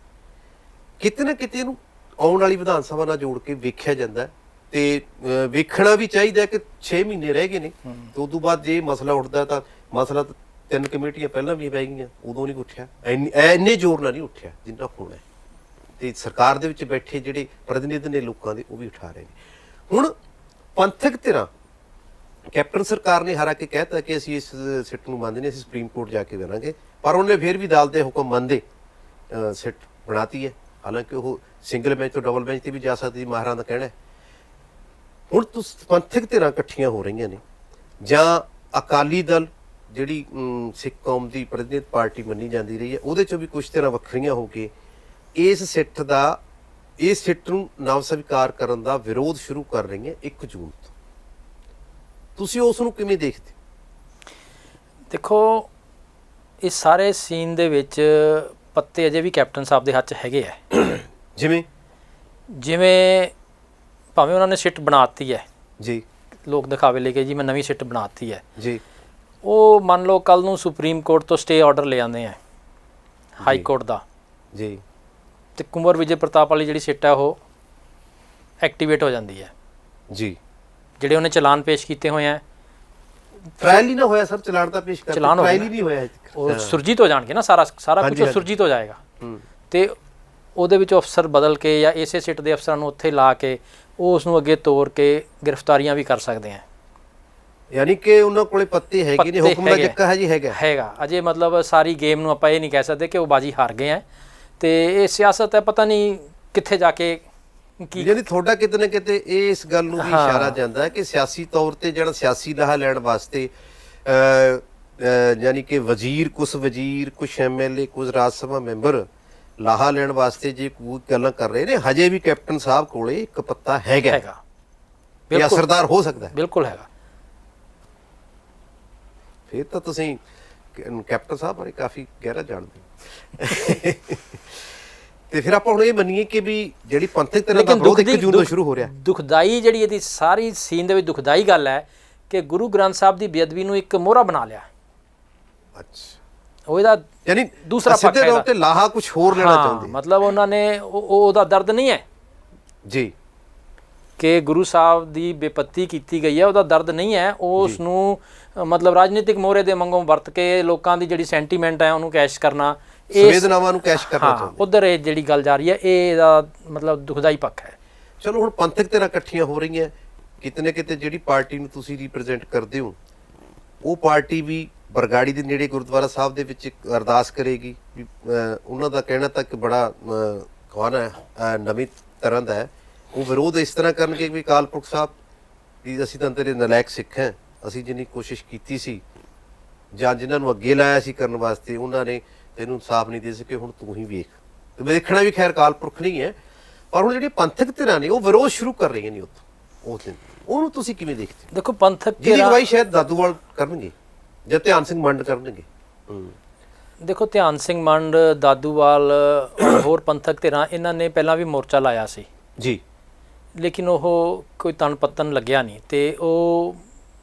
ਕਿਤੇ ਨਾ ਕਿਤੇ ਇਹਨੂੰ ਆਉਣ ਵਾਲੀ ਵਿਧਾਨ ਸਭਾ ਨਾਲ ਜੋੜ ਕੇ ਵੇਖਿਆ ਜਾਂਦਾ ਤੇ ਵੇਖਣਾ ਵੀ ਚਾਹੀਦਾ ਕਿ 6 ਮਹੀਨੇ ਰਹਿ ਗਏ ਨੇ ਤੇ ਉਸ ਤੋਂ ਬਾਅਦ ਜੇ ਮਸਲਾ ਉੱਠਦਾ ਤਾਂ ਮਸਲਾ 3 ਕਮੇਟੀਆਂ ਪਹਿਲਾਂ ਵੀ ਪੈ ਗਈਆਂ, ਉਦੋਂ ਨਹੀਂ ਉੱਠਿਆ, ਇੰਨੇ ਜ਼ੋਰ ਨਾਲ ਨਹੀਂ ਉੱਠਿਆ ਜਿੰਨਾ ਹੋਣਾ। ਤੇ ਸਰਕਾਰ ਦੇ ਵਿੱਚ ਬੈਠੇ ਜਿਹੜੇ ਪ੍ਰਤੀਨਿਧ ਨੇ ਲੋਕਾਂ ਦੇ, ਉਹ ਵੀ ਉਠਾ ਰਹੇ ਨੇ। ਹੁਣ ਪੰਥਕ ਧਿਰਾਂ, ਕੈਪਟਨ ਸਰਕਾਰ ਨੇ ਹਾਰਾ ਕੇ ਕਹਿਤਾ ਕਿ ਅਸੀਂ ਇਸ ਸਿੱਟ ਨੂੰ ਮੰਨਦੇ ਨਹੀਂ, ਅਸੀਂ ਸੁਪਰੀਮ ਕੋਰਟ ਜਾ ਕੇ ਕਰਾਂਗੇ, ਪਰ ਉਹਨੇ ਫਿਰ ਵੀ ਅਦਾਲਤ ਦੇ ਹੁਕਮ ਮੰਨਦੇ ਸਿੱਟ ਬਣਾਤੀ ਹੈ। ਹਾਲਾਂਕਿ ਉਹ ਸਿੰਗਲ ਬੈਂਚ ਤੋਂ ਡਬਲ ਬੈਂਚ ਤੇ ਵੀ ਜਾ ਸਕਦੀ, ਮਾਹਰਾਂ ਦਾ ਕਹਿਣਾ। ਹੁਣ ਤੁਸੀਂ ਪੰਥਕ ਧਿਰਾਂ ਇਕੱਠੀਆਂ ਹੋ ਰਹੀਆਂ ਨੇ, ਜਾਂ ਅਕਾਲੀ ਦਲ ਜਿਹੜੀ ਸਿੱਖ ਕੌਮ ਦੀ ਪ੍ਰਤੀਨਿਧ ਪਾਰਟੀ ਮੰਨੀ ਜਾਂਦੀ ਰਹੀ ਹੈ, ਉਹਦੇ ਚੋਂ ਵੀ ਕੁਝ ਧਿਰਾਂ ਵੱਖਰੀਆਂ ਹੋ ਕੇ ਇਸ ਸਿੱਟ ਨੂੰ ਨਵ ਸਵੀਕਾਰ ਕਰਨ ਦਾ ਵਿਰੋਧ ਸ਼ੁਰੂ ਕਰ ਰਹੀਆਂ 1 ਜੂਨ ਤੋਂ। ਤੁਸੀਂ ਉਸ ਨੂੰ ਕਿਵੇਂ ਦੇਖਦੇ? ਦੇਖੋ, ਇਸ ਸਾਰੇ ਸੀਨ ਦੇ ਵਿੱਚ ਪੱਤੇ ਅਜੇ ਵੀ ਕੈਪਟਨ ਸਾਹਿਬ ਦੇ ਹੱਥ 'ਚ ਹੈਗੇ ਆ। ਜਿਵੇਂ ਭਾਵੇਂ ਉਹਨਾਂ ਨੇ ਸਿੱਟ ਬਣਾਤੀ ਹੈ ਜੀ, ਲੋਕ ਦਿਖਾਵੇ ਲੈ ਕੇ, ਜੀ ਮੈਂ ਨਵੀਂ ਸਿੱਟ ਬਣਾਤੀ ਹੈ ਜੀ, ਉਹ ਮੰਨ ਲਓ ਕੱਲ ਨੂੰ ਸੁਪਰੀਮ ਕੋਰਟ ਤੋਂ ਸਟੇ ਆਰਡਰ ਲੈ ਆਉਂਦੇ ਆ ਹਾਈ ਕੋਰਟ ਦਾ ਜੀ, ਤੇ ਕੁੰਵਰ ਵਿਜੇ ਪ੍ਰਤਾਪ ਵਾਲੀ ਜਿਹੜੀ ਸਿੱਟ ਹੈ ਉਹ ਐਕਟੀਵੇਟ ਹੋ ਜਾਂਦੀ ਹੈ ਜੀ। ਜਿਹੜੇ ਉਹਨੇ ਚਲਾਨ ਪੇਸ਼ ਕੀਤੇ ਹੋਏ ਆ, ਟ੍ਰਾਇਲ ਹੀ ਨਾ ਹੋਇਆ ਸਰ, ਚਲਾਨ ਤਾਂ ਪੇਸ਼ ਕਰਤਾ, ਟ੍ਰਾਇਲ ਹੀ ਨਹੀਂ ਹੋਇਆ, ਉਹ ਸੁਰਜੀਤ ਹੋ ਜਾਣਗੇ ਨਾ, ਸਾਰਾ ਕੁਝ ਸੁਰਜੀਤ ਹੋ ਜਾਏਗਾ। ਤੇ ਉਹਦੇ ਵਿੱਚ ਅਫਸਰ ਬਦਲ ਕੇ ਜਾਂ ਇਸੇ ਸਿੱਟ ਦੇ ਅਫਸਰਾਂ ਨੂੰ ਉੱਥੇ ਲਾ ਕੇ ਉਹ ਉਸ ਨੂੰ ਅੱਗੇ ਤੋਰ ਕੇ ਗ੍ਰਿਫਤਾਰੀਆਂ ਵੀ ਕਰ ਸਕਦੇ ਆ। ਯਾਨੀ ਕਿ ਉਹਨਾਂ ਕੋਲੇ ਪੱਤੇ ਹੈਗੇ ਨੇ, ਹੁਕਮ ਦਾ ਜੱਕਾ ਹੈ ਜੀ, ਹੈਗਾ ਅਜੇ ਮਤਲਬ ਸਾਰੀ ਗੇਮ ਨੂੰ ਆਪਾਂ ਇਹ ਨਹੀਂ ਕਹਿ ਸਕਦੇ ਕਿ ਉਹ ਬਾਜੀ ਹਾਰ ਗਏ ਆ। ਤੇ ਇਹ ਸਿਆਸਤ ਹੈ, ਪਤਾ ਨਹੀਂ ਕਿੱਥੇ ਜਾ ਕੇ ਕੀ। ਯਾਨੀ ਤੁਹਾਡਾ ਕਿਤੇ ਨਾ ਕਿਤੇ ਇਸ ਗੱਲ ਨੂੰ ਵੀ ਇਸ਼ਾਰਾ ਜਾਂਦਾ ਹੈ ਕਿ ਸਿਆਸੀ ਤੌਰ ਤੇ ਜਿਹੜਾ ਸਿਆਸੀ ਲਾਹਾ ਲੈਣ ਵਾਸਤੇ ਯਾਨੀ ਕਿ ਕੁਛ ਵਜ਼ੀਰ, ਕੁਛ MLA, ਕੁਝ ਰਾਜ ਸਭਾ ਮੈਂਬਰ ਲਾਹਾ ਲੈਣ ਵਾਸਤੇ ਜੇ ਕੋਈ ਗੱਲਾਂ ਕਰ ਰਹੇ ਨੇ, ਹਜੇ ਵੀ ਕੈਪਟਨ ਸਾਹਿਬ ਕੋਲੇ ਇੱਕ ਪੱਤਾ ਹੈਗਾ, ਇਹ ਅਸਰਦਾਰ ਹੋ ਸਕਦਾ ਹੈ। ਬਿਲਕੁਲ ਹੈਗਾ। ਫਿਰ ਤਾਂ ਤੁਸੀਂ ਕੈਪਟਨ ਸਾਹਿਬ ਬਾਰੇ ਕਾਫੀ ਗਹਿਰਾ ਜਾਣਦੇ ਤੇ ਫਿਰ ਆਪਾਂ ਹੁਣ ਇਹ ਮੰਨੀਏ ਕਿ ਵੀ ਜਿਹੜੀ ਪੰਥਕ ਧਿਰਾਂ ਦਾ ਵਿਰੋਧ 1 ਜੂਨ ਤੋਂ ਸ਼ੁਰੂ ਹੋ ਰਿਹਾ। ਦੁਖਦਾਈ ਜਿਹੜੀ ਇਹਦੀ ਸਾਰੀ ਸੀਨ ਦੇ ਵਿੱਚ ਦੁਖਦਾਈ ਗੱਲ ਹੈ ਕਿ ਗੁਰੂ ਗ੍ਰੰਥ ਸਾਹਿਬ ਦੀ ਬੇਅਦਬੀ ਨੂੰ ਇੱਕ ਮੋਹਰਾ ਬਣਾ ਲਿਆ। ਅੱਛਾ, ਉਹ ਇਹਦਾ ਯਾਨੀ ਦੂਸਰਾ ਸਿੱਧੇ ਤੌਰ ਤੇ ਲਾਹਾ ਕੁਝ ਹੋਰ ਲੈਣਾ ਚਾਹੁੰਦੇ, ਮਤਲਬ ਉਹਨਾਂ ਨੇ ਉਹਦਾ ਦਰਦ ਨਹੀਂ ਹੈ ਜੀ ਕਿ ਗੁਰੂ ਸਾਹਿਬ ਦੀ ਬੇਪੱਤੀ ਕੀਤੀ ਗਈ ਹੈ, ਉਹਦਾ ਦਰਦ ਨਹੀਂ ਹੈ। ਉਸ ਨੂੰ ਮਤਲਬ ਰਾਜਨੀਤਿਕ ਮੋਹਰੇ ਦੇ ਵਾਂਗੋਂ ਵਰਤ ਕੇ ਲੋਕਾਂ ਦੀ ਜਿਹੜੀ ਸੈਂਟੀਮੈਂਟ ਹੈ ਉਹਨੂੰ ਕੈਸ਼ ਕਰਨਾ, ਸੰਵੇਦਨਾਵਾਂ ਨੂੰ ਕੈਸ਼ ਕਰਨਾ ਚਾਹੁੰਦੇ। ਉਧਰ ਇਹ ਜਿਹੜੀ ਗੱਲ ਜਾ ਰਹੀ ਹੈ, ਇਹ ਇਹਦਾ ਮਤਲਬ ਦੁਖਦਾਈ ਪੱਖ ਹੈ। ਚਲੋ ਹੁਣ ਪੰਥਕ ਧਿਰਾਂ ਇਕੱਠੀਆਂ ਹੋ ਰਹੀਆਂ, ਕਿਤੇ ਨਾ ਕਿਤੇ ਜਿਹੜੀ ਪਾਰਟੀ ਨੂੰ ਤੁਸੀਂ ਰਿਪਰੈਜ਼ੈਂਟ ਕਰਦੇ ਹੋ ਉਹ ਪਾਰਟੀ ਵੀ ਬਰਗਾੜੀ ਦੇ ਨੇੜੇ ਗੁਰਦੁਆਰਾ ਸਾਹਿਬ ਦੇ ਵਿੱਚ ਅਰਦਾਸ ਕਰੇਗੀ। ਉਹਨਾਂ ਦਾ ਕਹਿਣਾ ਤਾਂ ਕਿ ਬੜਾ ਕੌਣ ਹੈ, ਨਵੀਂ ਤਰ੍ਹਾਂ ਦਾ ਹੈ। ਉਹ ਵਿਰੋਧ ਇਸ ਤਰ੍ਹਾਂ ਕਰਨਗੇ ਵੀ ਅਕਾਲ ਪੁਰਖ ਸਾਹਿਬ ਵੀ ਅਸੀਂ ਤਾਂ ਤੇਰੇ ਨਲਾਇਕ ਸਿੱਖ ਹਾਂ, ਅਸੀਂ ਜਿੰਨੀ ਕੋਸ਼ਿਸ਼ ਕੀਤੀ ਸੀ ਜਾਂ ਜਿਨ੍ਹਾਂ ਨੂੰ ਅੱਗੇ ਲਾਇਆ ਸੀ ਕਰਨ ਵਾਸਤੇ, ਉਹਨਾਂ ਨੇ ਤੈਨੂੰ ਇਨਸਾਫ ਨਹੀਂ ਦੇ ਸਕੇ, ਹੁਣ ਤੂੰ ਹੀ ਵੇਖ। ਤੇ ਵੇਖਣਾ ਵੀ ਖੈਰ ਅਕਾਲ ਪੁਰਖ ਨਹੀਂ ਹੈ, ਪਰ ਹੁਣ ਜਿਹੜੀਆਂ ਪੰਥਕ ਧਿਰਾਂ ਨੇ ਉਹ ਵਿਰੋਧ ਸ਼ੁਰੂ ਕਰ ਰਹੀਆਂ ਨੇ ਉਸ ਦਿਨ, ਉਹਨੂੰ ਤੁਸੀਂ ਕਿਵੇਂ ਦੇਖਦੇ? ਦੇਖੋ, ਪੰਥਕ ਜਿਹਦੀ ਅਗਵਾਈ ਸ਼ਾਇਦ ਦਾਦੂਵਾਲ ਕਰਨਗੇ ਜਾਂ ਧਿਆਨ ਸਿੰਘ ਮੰਡ ਕਰਨਗੇ। ਦੇਖੋ, ਧਿਆਨ ਸਿੰਘ ਮੰਡ, ਦਾਦੂਵਾਲ, ਹੋਰ ਪੰਥਕ ਧਿਰਾਂ, ਇਹਨਾਂ ਨੇ ਪਹਿਲਾਂ ਵੀ ਮੋਰਚਾ ਲਾਇਆ ਸੀ ਜੀ, ਲੇਕਿਨ ਉਹ ਕੋਈ ਤਣ ਪੱਤਨ ਲੱਗਿਆ ਨਹੀਂ। ਤੇ ਉਹ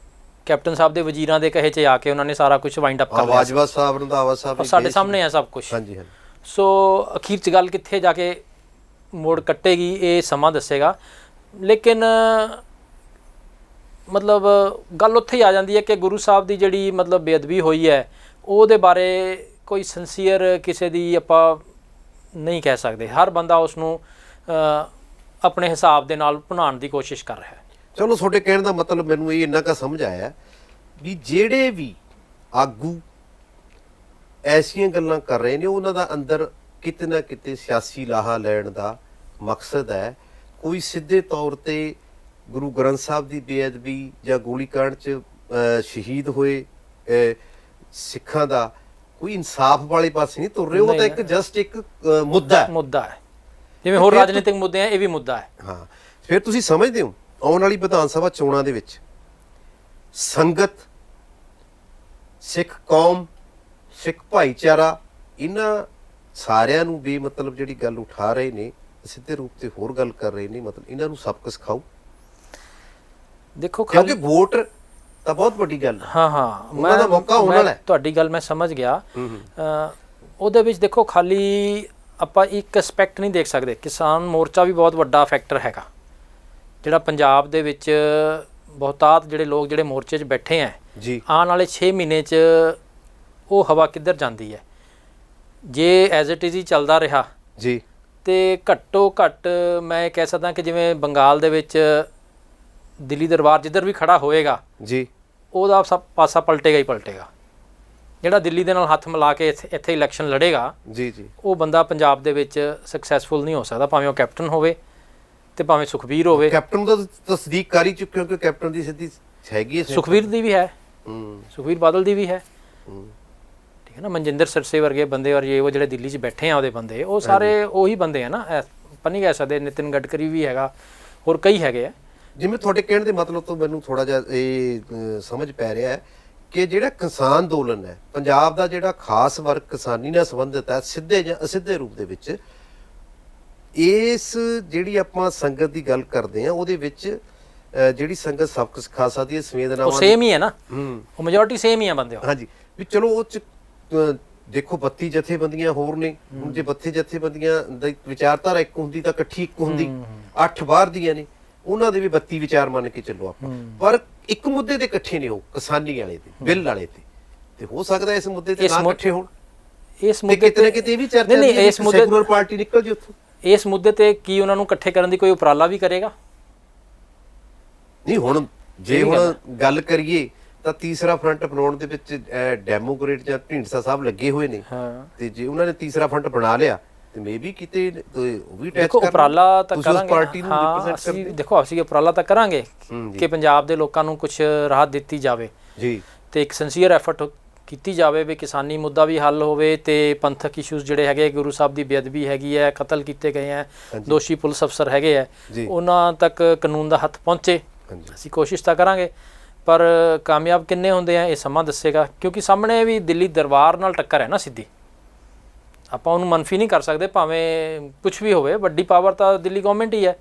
ਕੈਪਟਨ ਸਾਹਿਬ ਦੇ ਵਜ਼ੀਰਾਂ ਦੇ ਕਹੇ 'ਚ ਆ ਕੇ ਉਹਨਾਂ ਨੇ ਸਾਰਾ ਕੁਝ ਵਾਈਂਡ ਅਪ ਕਰ ਲਿਆ। ਬਾਜਵਾ ਸਾਹਿਬ, ਰੰਧਾਵਾ ਸਾਹਿਬ ਸਾਡੇ ਸਾਹਮਣੇ ਆ ਸਭ ਕੁਝ। ਹਾਂਜੀ ਹਾਂਜੀ। ਸੋ ਅਖੀਰ 'ਚ ਗੱਲ ਕਿੱਥੇ ਜਾ ਕੇ ਮੋੜ ਕੱਟੇਗੀ ਇਹ ਸਮਾਂ ਦੱਸੇਗਾ। ਲੇਕਿਨ ਮਤਲਬ ਗੱਲ ਉੱਥੇ ਹੀ ਆ ਜਾਂਦੀ ਹੈ ਕਿ ਗੁਰੂ ਸਾਹਿਬ ਦੀ ਜਿਹੜੀ ਮਤਲਬ ਬੇਅਦਬੀ ਹੋਈ ਹੈ ਉਹਦੇ ਬਾਰੇ ਕੋਈ ਸਿੰਸੀਅਰ ਕਿਸੇ ਦੀ ਆਪਾਂ ਨਹੀਂ ਕਹਿ ਸਕਦੇ। ਹਰ ਬੰਦਾ ਉਸ ਨੂੰ ਆਪਣੇ ਹਿਸਾਬ ਦੇ ਨਾਲ ਭੁਨਾਉਣ ਦੀ ਕੋਸ਼ਿਸ਼ ਕਰ ਰਿਹਾ ਹੈ। ਚਲੋ, ਤੁਹਾਡੇ ਕਹਿਣ ਦਾ ਮਤਲਬ ਮੈਨੂੰ ਇਹ ਇੰਨਾ ਕੁ ਸਮਝ ਆਇਆ ਵੀ ਜਿਹੜੇ ਵੀ ਆਗੂ ਐਸੀਆਂ ਗੱਲਾਂ ਕਰ ਰਹੇ ਨੇ ਉਹਨਾਂ ਦਾ ਅੰਦਰ ਕਿਤੇ ਨਾ ਕਿਤੇ ਸਿਆਸੀ ਲਾਹਾ ਲੈਣ ਦਾ ਮਕਸਦ ਹੈ। ਕੋਈ ਸਿੱਧੇ ਤੌਰ ਤੇ ਗੁਰੂ ਗ੍ਰੰਥ ਸਾਹਿਬ ਦੀ ਬੇਅਦਬੀ ਜਾਂ ਗੋਲੀकांड 'ਚ ਸ਼ਹੀਦ ਹੋਏ ਸਿੱਖਾਂ ਦਾ ਕੋਈ ਇਨਸਾਫ ਵਾਲੇ ਪਾਸੇ ਨਹੀਂ ਤੁਰ ਰਹੇ। ਉਹ ਤਾਂ ਇੱਕ ਜਸਟ ਇੱਕ ਮੁੱਦਾ ਹੈ, ਜਿਵੇਂ ਹੋਰ ਰਾਜਨੀਤਿਕ ਮੁੱਦੇ ਆ, ਇਹ ਵੀ ਮੁੱਦਾ ਹੈ। ਹਾਂ, ਫਿਰ ਤੁਸੀਂ ਸਮਝਦੇ ਹੋ ਆਉਣ ਵਾਲੀ ਵਿਧਾਨ ਸਭਾ ਚੋਣਾਂ ਦੇ ਵਿੱਚ ਸੰਗਤ, ਸਿੱਖ ਕੌਮ, ਸਿੱਖ ਭਾਈਚਾਰਾ, ਇਹਨਾਂ ਸਾਰਿਆਂ ਨੂੰ ਵੀ ਮਤਲਬ ਜਿਹੜੀ ਗੱਲ ਉਠਾ ਰਹੇ ਨੇ ਸਿੱਧੇ ਰੂਪ ਤੇ ਹੋਰ ਗੱਲ ਕਰ ਰਹੇ ਨੇ, ਮਤਲਬ ਇਹਨਾਂ ਨੂੰ ਸਬਕ ਸਿਖਾਓ। ਦੇਖੋ, ਕਿਉਂਕਿ ਵੋਟ ਤਾਂ ਬਹੁਤ ਵੱਡੀ ਗੱਲ ਹੈ। ਹਾਂ ਉਹਨਾਂ ਦਾ ਮੌਕਾ ਆਉਣ ਵਾਲਾ ਹੈ। ਤੁਹਾਡੀ ਗੱਲ ਮੈਂ ਸਮਝ ਗਿਆ। ਉਹਦੇ ਵਿੱਚ ਦੇਖੋ ਖਾਲੀ ਆਪਾਂ ਇੱਕ ਐਸਪੈਕਟ ਨਹੀਂ ਦੇਖ ਸਕਦੇ, ਕਿਸਾਨ ਮੋਰਚਾ ਵੀ ਬਹੁਤ ਵੱਡਾ ਫੈਕਟਰ ਹੈਗਾ ਜਿਹੜਾ ਪੰਜਾਬ ਦੇ ਵਿੱਚ ਬਹੁਤਾਤ ਜਿਹੜੇ ਲੋਕ ਜਿਹੜੇ ਮੋਰਚੇ 'ਚ ਬੈਠੇ ਹੈ ਜੀ, ਆਉਣ ਵਾਲੇ 6 ਮਹੀਨੇ 'ਚ ਉਹ ਹਵਾ ਕਿੱਧਰ ਜਾਂਦੀ ਹੈ। ਜੇ ਐਜ਼ ਇਟ ਇਜ਼ ਹੀ ਚੱਲਦਾ ਰਿਹਾ ਜੀ, ਤੇ ਘੱਟੋ ਘੱਟ ਮੈਂ ਕਹਿ ਸਕਦਾ ਕਿ ਜਿਵੇਂ ਬੰਗਾਲ ਦੇ ਵਿੱਚ ਦਿੱਲੀ ਦਰਬਾਰ ਜਿੱਧਰ ਵੀ ਖੜਾ ਹੋਏਗਾ ਜੀ, ਉਹਦਾ ਸਭ ਪਾਸਾ ਪਲਟੇਗਾ ਹੀ ਪਲਟੇਗਾ। ਜਿਹੜਾ ਦਿੱਲੀ ਦੇ ਨਾਲ ਹੱਥ ਮਿਲਾ ਕੇ ਇੱਥੇ ਇਲੈਕਸ਼ਨ ਲੜੇਗਾ, ਜੀ, ਜੀ, ਉਹ ਬੰਦਾ ਪੰਜਾਬ ਦੇ ਵਿੱਚ ਸਕਸੈਸਫੁਲ ਨਹੀਂ ਹੋ ਸਕਦਾ, ਭਾਵੇਂ ਉਹ ਕੈਪਟਨ ਹੋਵੇ ਤੇ ਭਾਵੇਂ ਸੁਖਬੀਰ ਹੋਵੇ। ਕੈਪਟਨ ਦਾ ਤਸਦੀਕ ਕਰ ਹੀ ਚੁੱਕੇ ਹੋ ਕਿ ਕੈਪਟਨ ਦੀ ਸਿੱਧੀ ਹੈਗੀ ਹੈ। ਸੁਖਬੀਰ ਦੀ ਵੀ ਹੈ, ਸੁਖਬੀਰ ਬਾਦਲ ਦੀ ਵੀ ਹੈ, ਹੂੰ, ਠੀਕ ਹੈ ਨਾ। ਮਨਜਿੰਦਰ ਸਿਰਸੇ ਵਰਗੇ ਬੰਦੇ ਔਰ ਉਹ ਜਿਹੜੇ ਦਿੱਲੀ 'ਚ ਬੈਠੇ ਆ ਉਹਦੇ ਬੰਦੇ, ਉਹ ਸਾਰੇ ਉਹੀ ਬੰਦੇ ਆ ਨਾ। ਆਪਾਂ ਨਹੀਂ ਕਹਿ ਸਕਦੇ, ਨਿਤਿਨ ਗਡਕਰੀ ਵੀ ਹੈਗਾ, ਹੋਰ ਕਈ ਹੈਗੇ ਆ। ਜਿਵੇਂ ਤੁਹਾਡੇ ਕਹਿਣ ਦੇ ਮਤਲਬ ਤੋਂ ਮੈਨੂੰ ਥੋੜਾ ਜਿਹਾ ਇਹ ਸਮਝ ਪੈ ਰਿਹਾ ਹੈ ਕਿ ਜਿਹੜਾ ਕਿਸਾਨ ਅੰਦੋਲਨ ਹੈ, ਪੰਜਾਬ ਦਾ ਜਿਹੜਾ ਖਾਸ ਵਰਗ ਕਿਸਾਨੀ ਨਾਲ ਸੰਬੰਧਿਤ ਹੈ, ਸਿੱਧੇ ਜਾਂ ਅਸਿੱਧੇ ਰੂਪ ਦੇ ਵਿੱਚ, ਇਸ ਜਿਹੜੀ ਆਪਾਂ ਸੰਗਤ ਦੀ ਗੱਲ ਕਰਦੇ ਆ ਉਹਦੇ ਵਿੱਚ ਜਿਹੜੀ ਸੰਗਤ ਸਬਕ ਸਿਖਾ ਸਕਦੀ ਹੈ, ਸੰਵੇਦਨਾਵਾਂ ਉਹ ਸੇਮ ਹੀ ਹੈ ਨਾ, ਹੂੰ, ਉਹ ਮੈਜੋਰਟੀ ਸੇਮ ਹੀ ਆ ਬੰਦੇ। ਹਾਂਜੀ, ਵੀ ਚਲੋ ਉਹ ਚ ਦੇਖੋ 32 ਜਥੇਬੰਦੀਆਂ ਹੋਰ ਨੇ। ਹੁਣ ਜੇ 32 ਜਥੇਬੰਦੀਆਂ ਦੀ ਵਿਚਾਰਧਾਰਾ ਇੱਕ ਹੁੰਦੀ ਤਾਂ ਇਕੱਠੀ ਇੱਕ ਹੁੰਦੀ। 8 ਬਾਹਰ ਦੀਆਂ ਨੇ, ਉਹਨਾਂ ਦੇ ਵੀ 32 ਵਿਚਾਰ ਮੰਨ ਕੇ ਚੱਲੋ ਆਪਾਂ, ਪਰ ਇੱਕ ਮੁੱਦੇ ਤੇ ਇਕੱਠੇ ਨੇ, ਉਹ ਕਿਸਾਨੀ ਵਾਲੇ ਤੇ, ਬਿੱਲ ਵਾਲੇ ਤੇ ਹੋ ਸਕਦਾ ਇਸ ਮੁੱਦੇ ਤੇ ਨਾ ਇਕੱਠੇ ਹੋਣ। ਇਸ ਮੁੱਦੇ ਕਿਤੇ ਨਾ ਕਿਤੇ ਵੀ ਚਰਚਾ ਨਹੀਂ, ਇਸ ਮੁੱਦੇ ਸੈਕੂਲਰ ਪਾਰਟੀ ਨਿਕਲ ਜੀ ਉੱਥੋਂ। ਇਸ ਮੁੱਦੇ ਤੇ ਕੀ ਉਹਨਾਂ ਨੂੰ ਇਕੱਠੇ ਕਰਨ ਦੀ ਕੋਈ ਉਪਰਾਲਾ ਵੀ ਕਰੇਗਾ? ਨਹੀਂ, ਹੁਣ ਜੇ ਹੁਣ ਗੱਲ ਕਰੀਏ ਤਾਂ ਤੀਸਰਾ ਫਰੰਟ ਬਣਾਉਣ ਦੇ ਵਿੱਚ ਡੈਮੋਕ੍ਰੇਟ ਜਾਂ ਢੀਂਡਸਾ ਸਾਹਿਬ ਲੱਗੇ ਹੋਏ ਨੇ, ਤੇ ਜੇ ਉਹਨਾਂ ਨੇ ਤੀਸਰਾ ਫਰੰਟ ਬਣਾ ਲਿਆ ਤੇ ਮੇਬੀ ਕਿਤੇ ਉਹ ਵੀ ਟੈਚ ਕਰ ਉਪਰਾਲਾ ਤਾਂ ਕਰਾਂਗੇ। ਪਾਰਟੀ ਨੂੰ ਰਿਪਰੈਜ਼ੈਂਟ ਕਰਦੇ। ਦੇਖੋ ਅਸੀਂ ਉਪਰਾਲਾ ਤਾਂ ਕਰਾਂਗੇ ਕਿ ਪੰਜਾਬ ਦੇ ਲੋਕਾਂ ਨੂੰ ਕੁਝ ਰਾਹਤ ਦਿੱਤੀ ਜਾਵੇ ਜੀ, ਤੇ ਇੱਕ ਸਿੰਸੀਅਰ ਐਫਰਟ ਕੀਤੀ ਜਾਵੇ ਵੀ ਕਿਸਾਨੀ ਮੁੱਦਾ ਵੀ ਹੱਲ ਹੋਵੇ ਤੇ ਪੰਥਕ ਇਸ਼ੂਜ਼ ਜਿਹੜੇ ਹੈਗੇ, ਗੁਰੂ ਸਾਹਿਬ ਦੀ ਬੇਅਦਬੀ ਹੈਗੀ ਹੈ, ਕਤਲ ਕੀਤੇ ਗਏ ਹੈ, ਦੋਸ਼ੀ ਪੁਲਿਸ ਅਫਸਰ ਹੈਗੇ ਹੈ, ਉਹਨਾਂ ਤੱਕ ਕਾਨੂੰਨ ਦਾ ਹੱਥ ਪਹੁੰਚੇ। ਅਸੀਂ ਕੋਸ਼ਿਸ਼ ਤਾਂ ਕਰਾਂਗੇ, ਪਰ ਕਾਮਯਾਬ ਕਿੰਨੇ ਹੁੰਦੇ ਆ ਇਹ ਸਮਾਂ ਦੱਸੇਗਾ, ਕਿਉਂਕਿ ਸਾਹਮਣੇ ਵੀ ਦਿੱਲੀ ਦਰਬਾਰ ਨਾਲ ਟੱਕਰ ਹੈ ਨਾ ਸਿੱਧੀ। ਆਪਾਂ ਉਹਨੂੰ ਮਨਫੀ ਨਹੀਂ ਕਰ ਸਕਦੇ, ਭਾਵੇਂ ਕੁਛ ਵੀ ਹੋਵੇ, ਵੱਡੀ ਪਾਵਰ ਤਾਂ ਦਿੱਲੀ ਗਵਰਨਮੈਂਟ ਹੀ ਹੈ।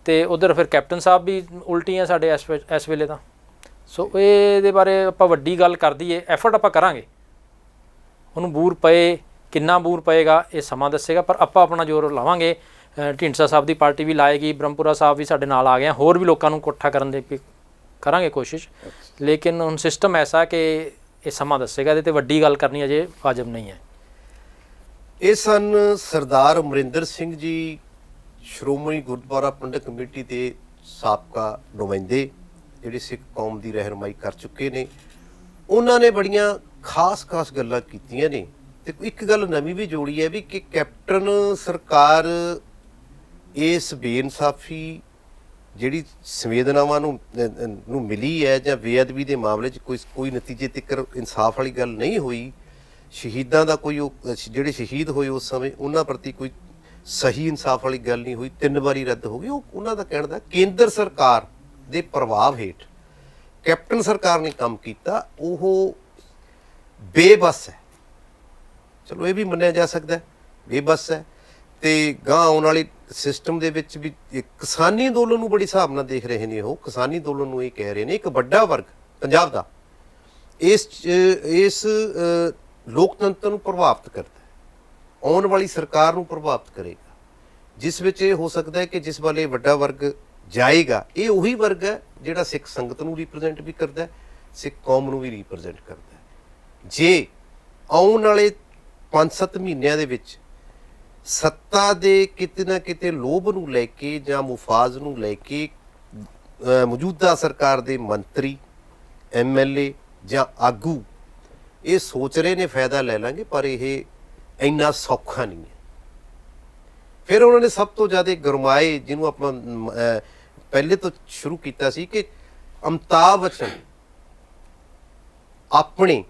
ਤੇ ਉਧਰ ਫਿਰ ਕੈਪਟਨ ਸਾਹਿਬ ਵੀ ਉਲਟੀ ਹੈ ਸਾਡੇ ਇਸ ਵੇਲੇ ਤਾਂ। ਸੋ ਇਹਦੇ ਬਾਰੇ ਆਪਾਂ ਵੱਡੀ ਗੱਲ ਕਰ ਦਈਏ, ਐਫਰਟ ਆਪਾਂ ਕਰਾਂਗੇ, ਉਹਨੂੰ ਬੂਰ ਪਏ, ਕਿੰਨਾ ਬੂਰ ਪਏਗਾ ਇਹ ਸਮਾਂ ਦੱਸੇਗਾ, ਪਰ ਆਪਾਂ ਆਪਣਾ ਜ਼ੋਰ ਲਾਵਾਂਗੇ। ਢੀਂਡਸਾ ਸਾਹਿਬ ਦੀ ਪਾਰਟੀ ਵੀ ਲਾਏਗੀ, ਬ੍ਰਹਮਪੁਰਾ ਸਾਹਿਬ ਵੀ ਸਾਡੇ ਨਾਲ ਆ ਗਏ, ਹੋਰ ਵੀ ਲੋਕਾਂ ਨੂੰ ਇਕੱਠਾ ਕਰਨ ਦੇ ਕਰਾਂਗੇ ਕੋਸ਼ਿਸ਼। ਲੇਕਿਨ ਹੁਣ ਸਿਸਟਮ ਐਸਾ ਕਿ ਇਹ ਸਮਾਂ ਦੱਸੇਗਾ, ਇਹਦੇ 'ਤੇ ਵੱਡੀ ਗੱਲ ਕਰਨੀ ਅਜੇ ਵਾਜਬ ਨਹੀਂ ਹੈ। ਇਹ ਸਨ ਸਰਦਾਰ ਅਮਰਿੰਦਰ ਸਿੰਘ ਜੀ, ਸ਼੍ਰੋਮਣੀ ਗੁਰਦੁਆਰਾ ਪ੍ਰਬੰਧਕ ਕਮੇਟੀ ਦੇ ਸਾਬਕਾ ਨੁਮਾਇੰਦੇ, ਜਿਹੜੇ ਸਿੱਖ ਕੌਮ ਦੀ ਰਹਿਨੁਮਾਈ ਕਰ ਚੁੱਕੇ ਨੇ। ਉਹਨਾਂ ਨੇ ਬੜੀਆਂ ਖਾਸ ਗੱਲਾਂ ਕੀਤੀਆਂ ਨੇ, ਤੇ ਇੱਕ ਗੱਲ ਨਵੀਂ ਵੀ ਜੋੜੀ ਹੈ ਵੀ ਕਿ ਕੈਪਟਨ ਸਰਕਾਰ ਇਸ ਬੇਇਨਸਾਫੀ ਜਿਹੜੀ ਸੰਵੇਦਨਾਵਾਂ ਨੂੰ ਮਿਲੀ ਹੈ ਜਾਂ ਬੇਅਦਬੀ ਦੇ ਮਾਮਲੇ 'ਚ ਕੋਈ ਨਤੀਜੇ ਤੱਕ ਇਨਸਾਫ ਵਾਲੀ ਗੱਲ ਨਹੀਂ ਹੋਈ। ਸ਼ਹੀਦਾਂ ਦਾ ਕੋਈ ਜਿਹੜੇ ਸ਼ਹੀਦ ਹੋਏ ਉਸ ਸਮੇਂ ਉਹਨਾਂ ਪ੍ਰਤੀ ਕੋਈ ਸਹੀ ਇਨਸਾਫ ਵਾਲੀ ਗੱਲ ਨਹੀਂ ਹੋਈ, 3 ਵਾਰੀ ਰੱਦ ਹੋ ਗਈ। ਉਹ ਉਹਨਾਂ ਦਾ ਕਹਿਣ ਦਾ ਕੇਂਦਰ ਸਰਕਾਰ ਦੇ ਪ੍ਰਭਾਵ ਹੇਠ ਕੈਪਟਨ ਸਰਕਾਰ ਨੇ ਕੰਮ ਕੀਤਾ, ਉਹ ਬੇਬਸ ਹੈ। ਚਲੋ ਇਹ ਵੀ ਮੰਨਿਆ ਜਾ ਸਕਦਾ ਹੈ, ਬੇਬਸ ਹੈ। ਤੇ ਗਾਂ ਆਉਣ ਵਾਲੇ ਸਿਸਟਮ ਦੇ ਵਿੱਚ ਵੀ ਕਿਸਾਨੀ ਅੰਦੋਲਨ ਨੂੰ ਬੜੀ ਹਿਸਾਬ ਨਾਲ ਦੇਖ ਰਹੇ ਨੇ। ਉਹ ਕਿਸਾਨੀ ਅੰਦੋਲਨ ਨੂੰ ਇਹ ਕਹਿ ਰਹੇ ਨੇ ਇੱਕ ਵੱਡਾ ਵਰਗ ਪੰਜਾਬ ਦਾ ਇਸ ਲੋਕਤੰਤਰ ਨੂੰ ਪ੍ਰਭਾਵਿਤ ਕਰਦਾ ਹੈ, ਆਉਣ ਵਾਲੀ ਸਰਕਾਰ ਨੂੰ ਪ੍ਰਭਾਵਿਤ ਕਰੇਗਾ, ਜਿਸ ਵਿੱਚ ਇਹ ਹੋ ਸਕਦਾ ਹੈ ਕਿ ਜਿਸ ਵਾਲੇ ਵੱਡਾ ਵਰਗ ਜਾਏਗਾ, ਇਹ ਉਹੀ ਵਰਗ ਹੈ ਜਿਹੜਾ ਸਿੱਖ ਸੰਗਤ ਨੂੰ ਰਿਪਰੈਜ਼ੈਂਟ ਵੀ ਕਰਦਾ ਹੈ, ਸਿੱਖ ਕੌਮ ਨੂੰ ਵੀ ਰਿਪਰੈਜ਼ੈਂਟ ਕਰਦਾ ਹੈ। ਜੇ ਆਉਣ ਵਾਲੇ 5-7 ਮਹੀਨਿਆਂ ਦੇ ਵਿੱਚ ਸੱਤਾ ਦੇ ਕਿਤੇ ਨਾ ਕਿਤੇ ਲੋਭ ਨੂੰ ਲੈ ਕੇ ਜਾਂ ਮੁਫਾਜ਼ ਨੂੰ ਲੈ ਕੇ ਮੌਜੂਦਾ ਸਰਕਾਰ ਦੇ ਮੰਤਰੀ, MLA ਜਾਂ ਆਗੂ ਇਹ ਸੋਚ ਰਹੇ ਨੇ ਫਾਇਦਾ ਲੈ ਲਾਂਗੇ, ਪਰ ਇਹ ਇੰਨਾ ਸੌਖਾ ਨਹੀਂ ਹੈ। ਫਿਰ ਉਹਨਾਂ ਨੇ ਸਭ ਤੋਂ ਜ਼ਿਆਦਾ ਗਰਮਾਏ, ਜਿਹਨੂੰ ਆਪਾਂ ਪਹਿਲੇ ਤੋਂ ਸ਼ੁਰੂ ਕੀਤਾ ਸੀ, ਕਿ ਅਮਿਤਾਭ ਬੱਚਨ ਆਪਣੇ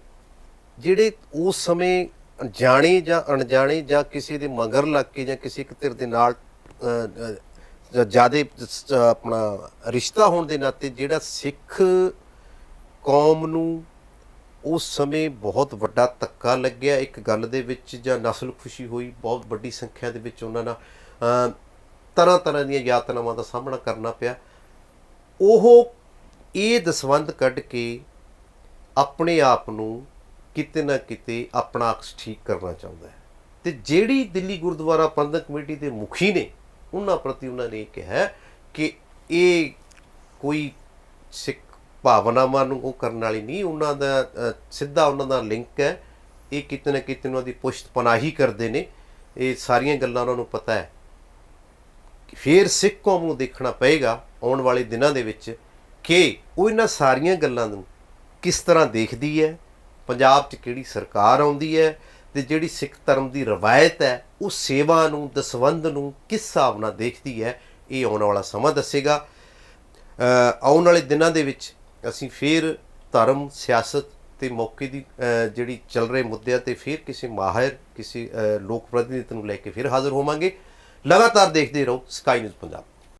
ਜਿਹੜੇ ਉਸ ਸਮੇਂ ਜਾਣੇ ਜਾਂ ਅਣਜਾਣੇ ਜਾਂ ਕਿਸੇ ਦੇ ਮਗਰ ਲੱਗ ਕੇ ਜਾਂ ਕਿਸੇ ਇੱਕ ਧਿਰ ਦੇ ਨਾਲ ਜ਼ਿਆਦਾ ਆਪਣਾ ਰਿਸ਼ਤਾ ਹੋਣ ਦੇ ਨਾਤੇ ਜਿਹੜਾ ਸਿੱਖ ਕੌਮ ਨੂੰ ਉਸ ਸਮੇਂ ਬਹੁਤ ਵੱਡਾ ਧੱਕਾ ਲੱਗਿਆ ਇੱਕ ਗੱਲ ਦੇ ਵਿੱਚ, ਜਾਂ ਨਸਲ ਖੁਸ਼ੀ ਹੋਈ ਬਹੁਤ ਵੱਡੀ ਸੰਖਿਆ ਦੇ ਵਿੱਚ, ਉਹਨਾਂ ਨਾਲ ਤਰ੍ਹਾਂ ਦੀਆਂ ਯਾਤਨਾਵਾਂ ਦਾ ਸਾਹਮਣਾ ਕਰਨਾ ਪਿਆ। ਉਹ ਇਹ ਦਸਵੰਧ ਕੱਢ ਕੇ ਆਪਣੇ ਆਪ ਨੂੰ ਕਿਤੇ ਨਾ ਕਿਤੇ ਆਪਣਾ ਅਕਸ ਠੀਕ ਕਰਨਾ ਚਾਹੁੰਦਾ ਹੈ। ਤੇ ਜਿਹੜੀ ਦਿੱਲੀ ਗੁਰਦੁਆਰਾ ਪ੍ਰਬੰਧਕ ਕਮੇਟੀ ਦੇ ਮੁਖੀ ਨੇ, ਉਹਨਾਂ ਪ੍ਰਤੀ ਉਹਨਾਂ ਨੇ ਇਹ ਕਿਹਾ ਕਿ ਇਹ ਕੋਈ ਸਿੱਖ ਭਾਵਨਾਵਾਂ ਨੂੰ ਉਹ ਕਰਨ ਵਾਲੀ ਨਹੀਂ, ਉਹਨਾਂ ਦਾ ਸਿੱਧਾ ਉਹਨਾਂ ਦਾ ਲਿੰਕ ਹੈ। ਇਹ ਕਿਤੇ ਨਾ ਕਿਤੇ ਉਹਨਾਂ ਦੀ ਪੁਸ਼ਤ ਪਨਾਹੀ ਕਰਦੇ ਨੇ। ਇਹ ਸਾਰੀਆਂ ਗੱਲਾਂ ਉਹਨਾਂ ਨੂੰ ਪਤਾ ਹੈ। ਫਿਰ ਸਿੱਖ ਕੌਮ ਨੂੰ ਦੇਖਣਾ ਪਏਗਾ ਆਉਣ ਵਾਲੇ ਦਿਨਾਂ ਦੇ ਵਿੱਚ ਕਿ ਉਹ ਇਹਨਾਂ ਸਾਰੀਆਂ ਗੱਲਾਂ ਨੂੰ ਕਿਸ ਤਰ੍ਹਾਂ ਦੇਖਦੀ ਹੈ, ਪੰਜਾਬ 'ਚ ਕਿਹੜੀ ਸਰਕਾਰ ਆਉਂਦੀ ਹੈ, ਅਤੇ ਜਿਹੜੀ ਸਿੱਖ ਧਰਮ ਦੀ ਰਵਾਇਤ ਹੈ ਉਹ ਸੇਵਾ ਨੂੰ, ਦਸਵੰਧ ਨੂੰ ਕਿਸ ਹਿਸਾਬ ਨਾਲ ਦੇਖਦੀ ਹੈ। ਇਹ ਆਉਣ ਵਾਲਾ ਸਮਾਂ ਦੱਸੇਗਾ। ਆਉਣ ਵਾਲੇ ਦਿਨਾਂ ਦੇ ਵਿੱਚ ਅਸੀਂ ਫਿਰ ਧਰਮ, ਸਿਆਸਤ ਤੇ ਮੌਕੇ ਦੀ ਜਿਹੜੀ ਚੱਲ ਰਹੇ ਮੁੱਦਿਆਂ 'ਤੇ ਫਿਰ ਕਿਸੇ ਮਾਹਿਰ, ਕਿਸੇ ਲੋਕ ਪ੍ਰਤੀਨਿਧ ਨੂੰ ਲੈ ਕੇ ਫਿਰ ਹਾਜ਼ਰ ਹੋਵਾਂਗੇ। ਲਗਾਤਾਰ ਦੇਖਦੇ ਰਹੋ ਸਕਾਈ ਨਿਊਜ਼ ਪੰਜਾਬ।